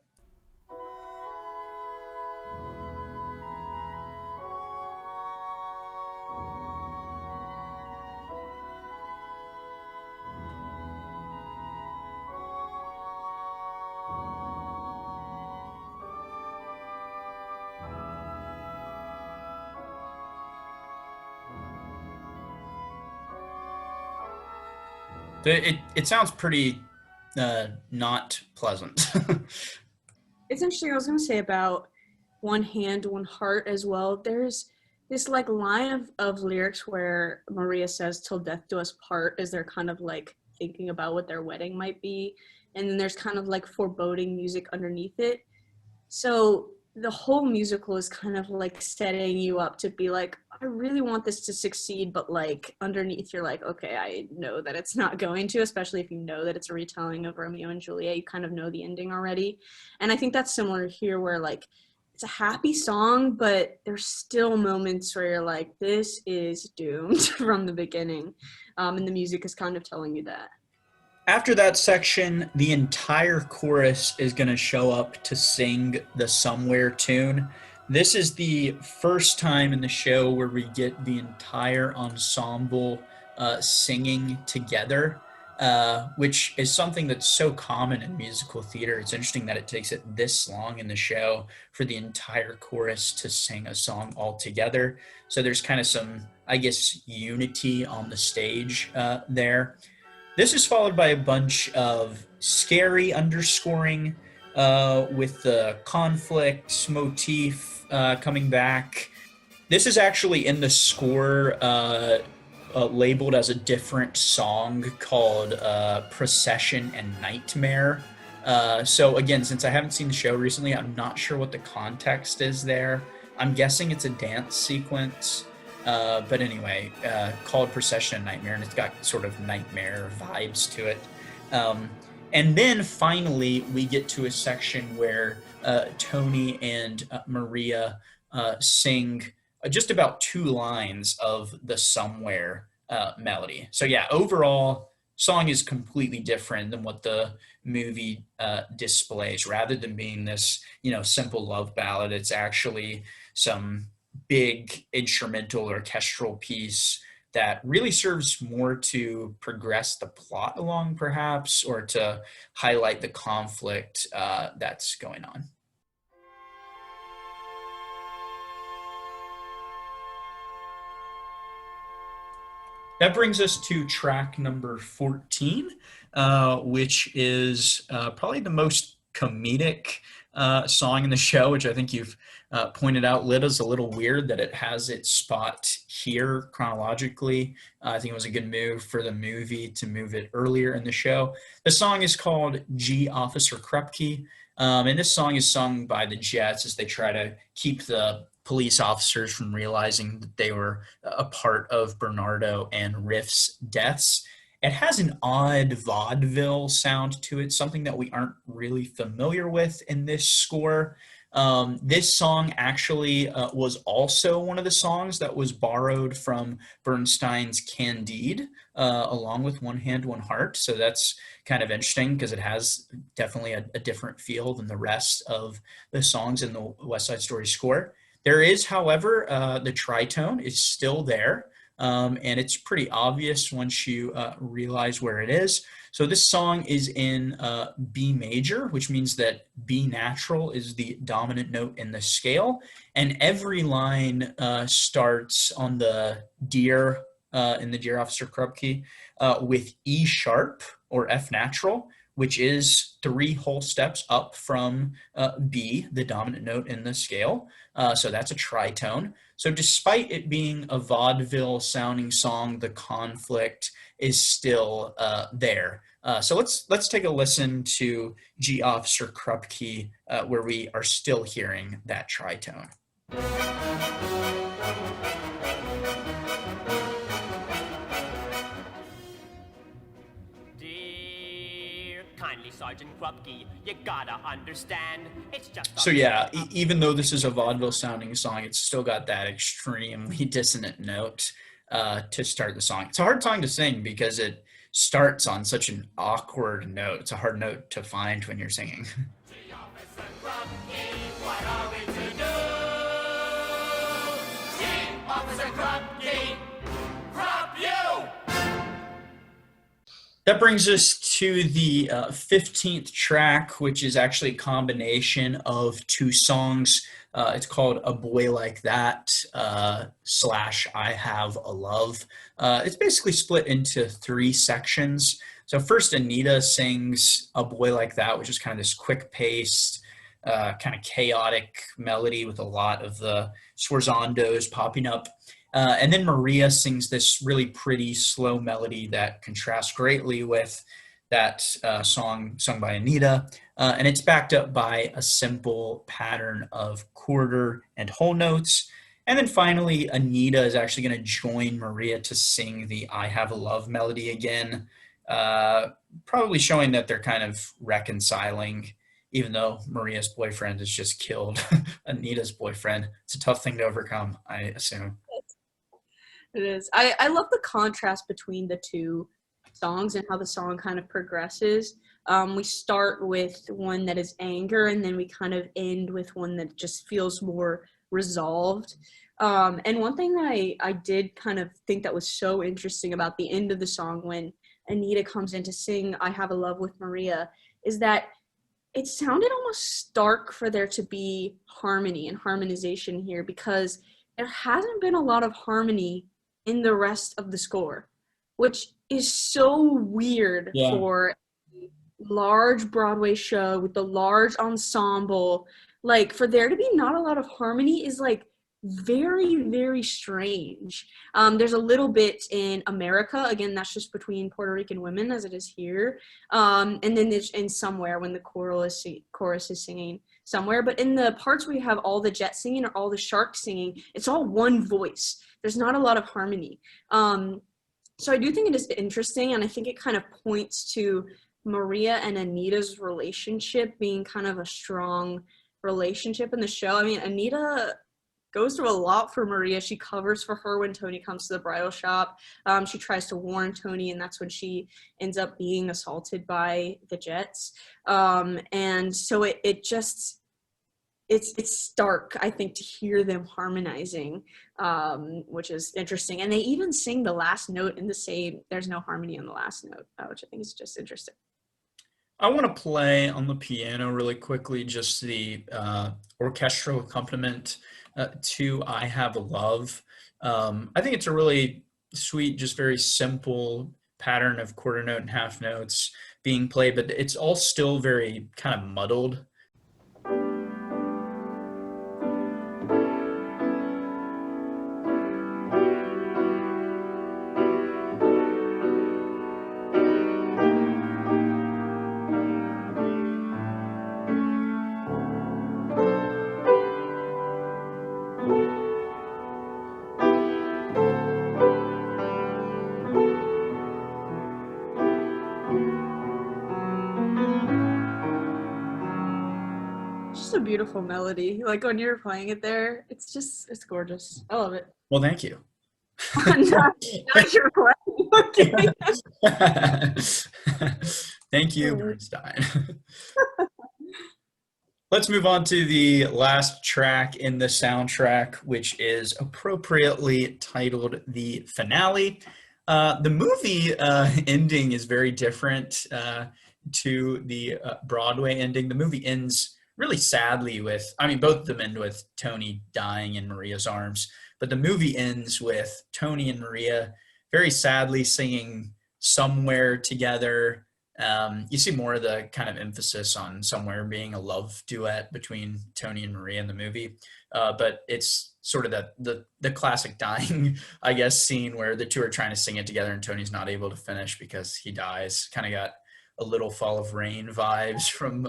Speaker 1: It sounds pretty not pleasant.
Speaker 2: It's interesting. I was going to say about One Hand, One Heart as well. There's this like line of lyrics where Maria says till death do us part as they're kind of like thinking about what their wedding might be. And then there's kind of like foreboding music underneath it. So the whole musical is kind of like setting you up to be like, I really want this to succeed, but like underneath you're like, okay, I know that it's not going to, especially if you know that it's a retelling of Romeo and Juliet. You kind of know the ending already. And I think that's similar here where like it's a happy song, but there's still moments where you're like, this is doomed from the beginning. And the music is kind of telling you that.
Speaker 1: After that section, the entire chorus is going to show up to sing the Somewhere tune. This is the first time in the show where we get the entire ensemble singing together, which is something that's so common in musical theater. It's interesting that it takes it this long in the show for the entire chorus to sing a song all together. So there's kind of some, I guess, unity on the stage there. This is followed by a bunch of scary underscoring with the conflict motif coming back. This is actually in the score labeled as a different song called Procession and Nightmare. So again, since I haven't seen the show recently, I'm not sure what the context is there. I'm guessing it's a dance sequence. But anyway, called Procession and Nightmare, and it's got sort of nightmare vibes to it. And then finally, we get to a section where Tony and Maria sing just about 2 lines of the Somewhere melody. So yeah, overall, song is completely different than what the movie displays. Rather than being this, simple love ballad, it's actually some big instrumental orchestral piece that really serves more to progress the plot along, perhaps, or to highlight the conflict that's going on. That brings us to track number 14, which is probably the most comedic song in the show, which I think you've pointed out. Lida's a little weird that it has its spot here chronologically. I think it was a good move for the movie to move it earlier in the show. The song is called G Officer Krupke. And this song is sung by the Jets as they try to keep the police officers from realizing that they were a part of Bernardo and Riff's deaths. It has an odd vaudeville sound to it, something that we aren't really familiar with in this score. This song actually was also one of the songs that was borrowed from Bernstein's Candide, along with One Hand, One Heart. So that's kind of interesting because it has definitely a different feel than the rest of the songs in the West Side Story score. There is, however, the tritone is still there. And it's pretty obvious once you realize where it is. So this song is in B major, which means that B natural is the dominant note in the scale. And every line starts on the Dear, in the Dear Officer Krupke, with E sharp or F natural, which is 3 whole steps up from B, the dominant note in the scale. So that's a tritone. So despite it being a vaudeville sounding song, the conflict is still there. So let's take a listen to G Officer Krupke, where we are still hearing that tritone.
Speaker 9: Sergeant Krupke, you gotta understand, it's just...
Speaker 1: So yeah, even though this is a vaudeville sounding song, it's still got that extremely dissonant note to start the song. It's a hard song to sing because it starts on such an awkward note. It's a hard note to find when you're singing.
Speaker 9: What are we to do? Officer Krupke, Krup you!
Speaker 1: That brings us to the 15th track, which is actually a combination of 2 songs. It's called A Boy Like That / I Have a Love. It's basically split into 3 sections. So first, Anita sings A Boy Like That, which is kind of this quick-paced, kind of chaotic melody with a lot of the sforzandos popping up. And then Maria sings this really pretty slow melody that contrasts greatly with that song sung by Anita. And it's backed up by a simple pattern of quarter and whole notes. And then finally, Anita is actually going to join Maria to sing the I Have a Love melody again, probably showing that they're kind of reconciling, even though Maria's boyfriend has just killed Anita's boyfriend. It's a tough thing to overcome, I assume.
Speaker 2: It is. I love the contrast between the 2 songs and how the song kind of progresses. We start with one that is anger, and then we kind of end with one that just feels more resolved. And one thing that I did kind of think that was so interesting about the end of the song when Anita comes in to sing I Have a Love with Maria is that it sounded almost stark for there to be harmony and harmonization here, because there hasn't been a lot of harmony in the rest of the score, which is so weird for a large Broadway show with the large ensemble. Like, for there to be not a lot of harmony is like very, very strange. There's a little bit in America. Again, that's just between Puerto Rican women as it is here. And then there's in Somewhere when the chorus is singing somewhere. But in the parts where you have all the Jets singing or all the Sharks singing, it's all one voice. There's not a lot of harmony. So I do think it is interesting, and I think it kind of points to Maria and Anita's relationship being kind of a strong relationship in the show. I mean, Anita goes through a lot for Maria. She covers for her when Tony comes to the bridal shop. She tries to warn Tony, and that's when she ends up being assaulted by the Jets. And so it's stark, I think, to hear them harmonizing, which is interesting. And they even sing the last note in the same, there's no harmony on the last note, which I think is just interesting.
Speaker 1: I want to play on the piano really quickly, just the orchestral accompaniment to I Have a Love. I think it's a really sweet, just very simple pattern of quarter note and half notes being played, but it's all still very kind of muddled.
Speaker 2: a beautiful melody. Like when you're playing it there, it's gorgeous. I love it.
Speaker 1: Well, thank you.
Speaker 2: not your playing. Okay.
Speaker 1: Thank you, Bernstein. Let's move on to the last track in the soundtrack, which is appropriately titled The Finale. The movie ending is very different to the Broadway ending. The movie ends really sadly with, both of them end with Tony dying in Maria's arms, but the movie ends with Tony and Maria very sadly singing Somewhere together. You see more of the kind of emphasis on Somewhere being a love duet between Tony and Maria in the movie. But it's sort of the classic dying, I guess, scene where the two are trying to sing it together and Tony's not able to finish because he dies. Kind of got a little Fall of Rain vibes from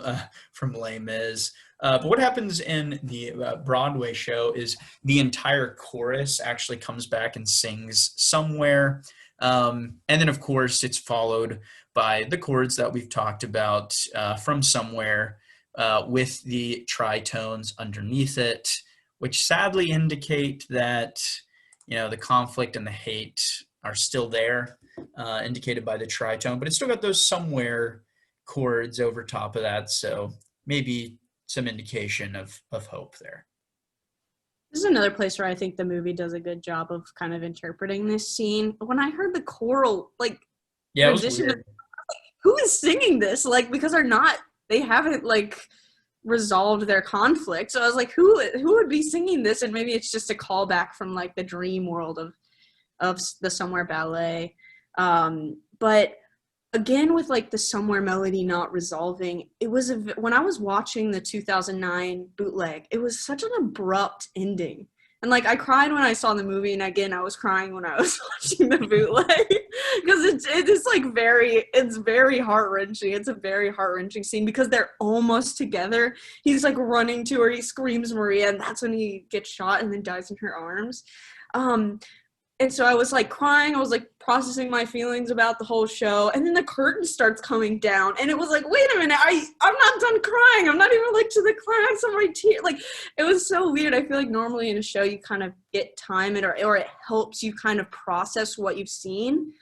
Speaker 1: Les Mis. But what happens in the Broadway show is the entire chorus actually comes back and sings Somewhere. And then, of course, it's followed by the chords that we've talked about from Somewhere with the tritones underneath it, which sadly indicate that, the conflict and the hate are still there, indicated by the tritone, but it's still got those Somewhere chords over top of that. So maybe some indication of hope there.
Speaker 2: This is another place where I think the movie does a good job of kind of interpreting this scene. When I heard the choral,
Speaker 1: it was weird.
Speaker 2: Who is singing this? Because they haven't resolved their conflict. So I was like, who would be singing this? And maybe it's just a callback from the dream world of the Somewhere ballet. But again, with the Somewhere melody not resolving, it was when I was watching the 2009 bootleg, it was such an abrupt ending. And I cried when I saw the movie, and again, I was crying when I was watching the bootleg because it's very heart-wrenching. It's a very heart-wrenching scene because they're almost together. He's running to her, he screams Maria, and that's when he gets shot and then dies in her arms. And so I was crying, I was processing my feelings about the whole show, and then the curtain starts coming down, and it was wait a minute, I'm not done crying, I'm not even to the climax of my tear. It was so weird. I feel normally in a show you kind of get time or it helps you kind of process what you've seen.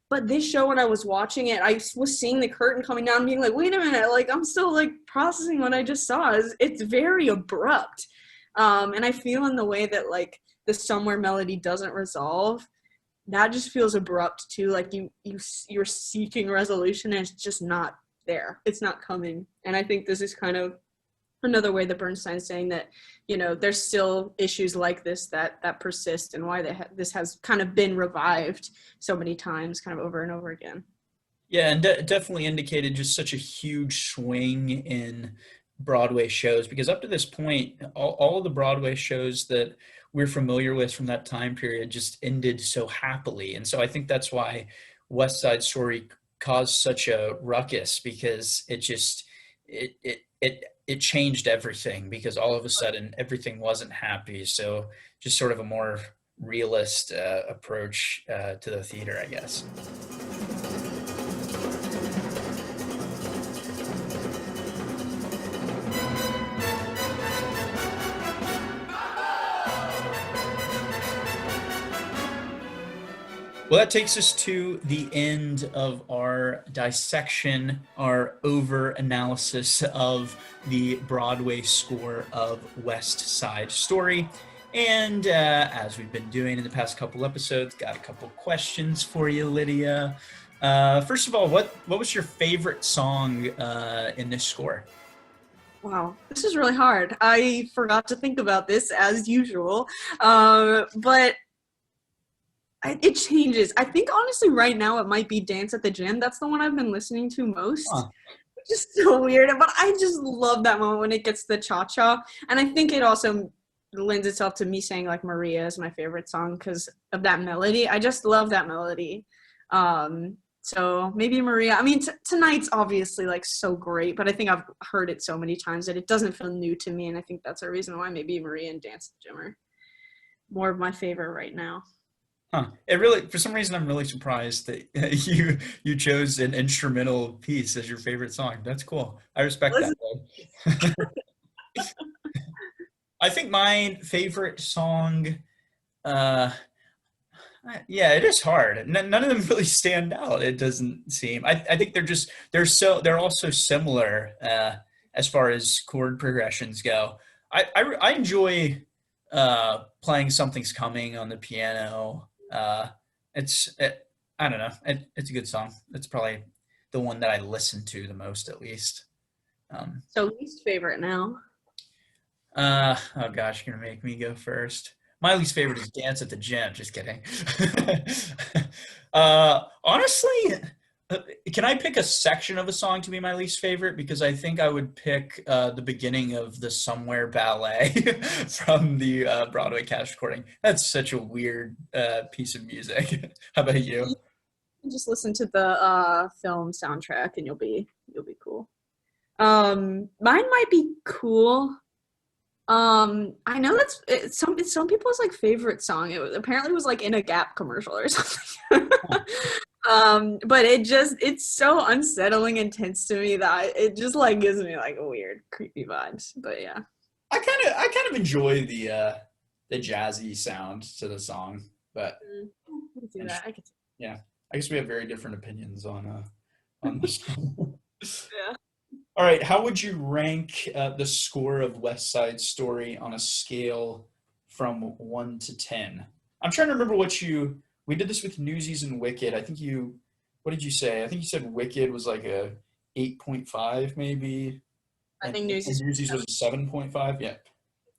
Speaker 2: But this show, when I was watching it, I was seeing the curtain coming down, being wait a minute, I'm still processing what I just saw. It's very abrupt. And I feel in the way that the Somewhere melody doesn't resolve, that just feels abrupt too. You're seeking resolution and it's just not there. It's not coming. And I think this is kind of another way that Bernstein's saying that, there's still issues like this that persist, and why this has kind of been revived so many times, kind of over and over again.
Speaker 1: Yeah, and definitely indicated just such a huge swing in Broadway shows, because up to this point, all of the Broadway shows that we're familiar with from that time period just ended so happily. And so I think that's why West Side Story caused such a ruckus, because it changed everything, because all of a sudden everything wasn't happy. So just sort of a more realist approach to the theater, I guess. Well, that takes us to the end of our dissection, our over-analysis of the Broadway score of West Side Story. And as we've been doing in the past couple episodes, got a couple questions for you, Lydia. First of all, what was your favorite song in this score?
Speaker 2: Wow, this is really hard. I forgot to think about this as usual, but it changes. I think honestly right now it might be Dance at the Gym. That's the one I've been listening to most. Which is so weird, but I just love that moment when it gets the cha-cha. And I think it also lends itself to me saying Maria is my favorite song because of that melody. I just love that melody. So maybe Maria. Tonight's obviously so great, but I think I've heard it so many times that it doesn't feel new to me. And I think that's a reason why maybe Maria and Dance at the Gym are more of my favorite right now.
Speaker 1: Huh. It really, for some reason, I'm really surprised that you chose an instrumental piece as your favorite song. That's cool. I respect that. I think my favorite song, yeah, it is hard. None of them really stand out. It doesn't seem. I think they're all so similar as far as chord progressions go. I enjoy playing Something's Coming on the piano. I don't know. It's a good song. It's probably the one that I listen to the most, at least.
Speaker 2: So least favorite now.
Speaker 1: Oh gosh, you're gonna make me go first. My least favorite is Dance at the Gym. Just kidding. Honestly, can I pick a section of a song to be my least favorite? Because I think I would pick the beginning of the Somewhere Ballet from the Broadway cast recording. That's such a weird piece of music. How about you?
Speaker 2: Just listen to the film soundtrack and you'll be cool. Mine might be Cool. I know it's some people's like favorite song. Apparently was like in a Gap commercial or something. But it's so unsettling and tense to me that it just like gives me like a weird creepy vibes. But yeah,
Speaker 1: I kind of enjoy the jazzy sound to the song, but
Speaker 2: I can see that.
Speaker 1: Yeah, I guess we have very different opinions on this.
Speaker 2: Yeah.
Speaker 1: All right, how would you rank the score of West Side Story on a scale from 1 to 10? I'm trying to remember we did this with Newsies and Wicked. What did you say? I think you said Wicked was like a 8.5 maybe.
Speaker 2: I think Newsies
Speaker 1: was a 7.5. Yeah.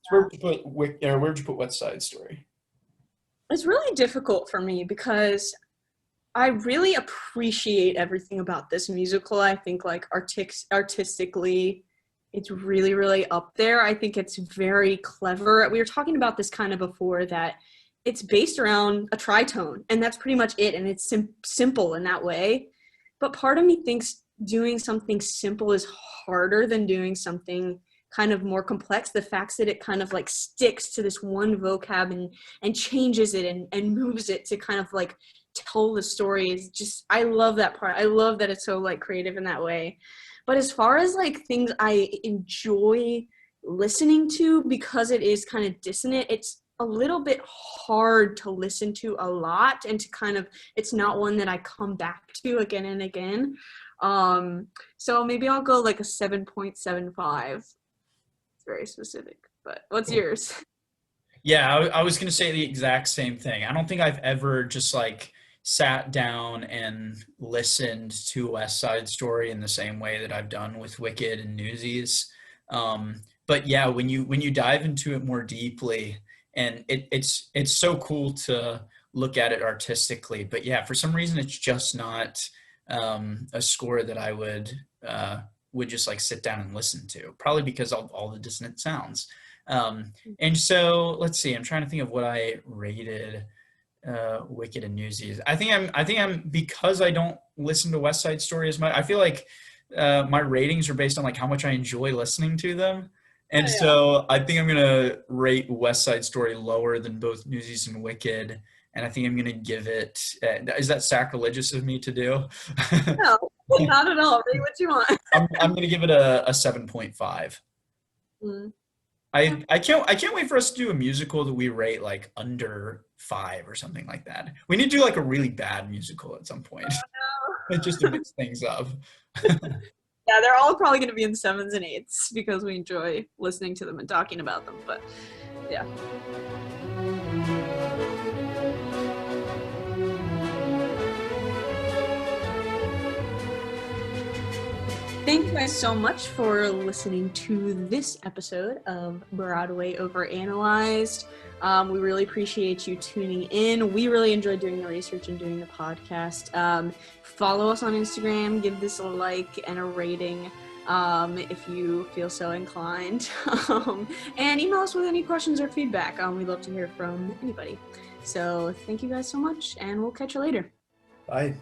Speaker 1: So where'd you put West Side Story?
Speaker 2: It's really difficult for me because I really appreciate everything about this musical. I think like artistically, it's really, really up there. I think it's very clever. We were talking about this kind of before, that it's based around a tritone, and that's pretty much it. And it's simple in that way. But part of me thinks doing something simple is harder than doing something kind of more complex. The fact that it kind of like sticks to this one vocab and changes it and moves it to kind of like tell the story is just, I love that part. I love that it's so like creative in that way. But as far as like things I enjoy listening to, because it is kind of dissonant, it's a little bit hard to listen to a lot, and to kind of, it's not one that I come back to again and again. So maybe I'll go like a 7.75. It's very specific, but what's yours?
Speaker 1: Yeah, I was going to say the exact same thing. I don't think I've ever just like sat down and listened to West Side Story in the same way that I've done with Wicked and Newsies. But yeah, when you dive into it more deeply, and it's so cool to look at it artistically. But yeah, for some reason, it's just not a score that I would just like sit down and listen to. Probably because of all the dissonant sounds. And so let's see. I'm trying to think of what I rated Wicked and Newsies. I think I'm because I don't listen to West Side Story as much. I feel like my ratings are based on like how much I enjoy listening to them. And so I think I'm gonna rate West Side Story lower than both Newsies and Wicked. And I think I'm gonna give it. Is that sacrilegious of me to do?
Speaker 2: No, not at all. Rate what you want.
Speaker 1: I'm gonna give it a 7.5. I can't wait for us to do a musical that we rate like under 5 or something like that. We need to do like a really bad musical at some point. Oh, no. Just to mix things up.
Speaker 2: Yeah, they're all probably going to be in 7s and 8s because we enjoy listening to them and talking about them. But yeah. Thank you guys so much for listening to this episode of Broadway Overanalyzed. We really appreciate you tuning in. We really enjoyed doing the research and doing the podcast. Follow us on Instagram, give this a like and a rating if you feel so inclined. And email us with any questions or feedback. We'd love to hear from anybody. So thank you guys so much, and we'll catch you later.
Speaker 1: Bye.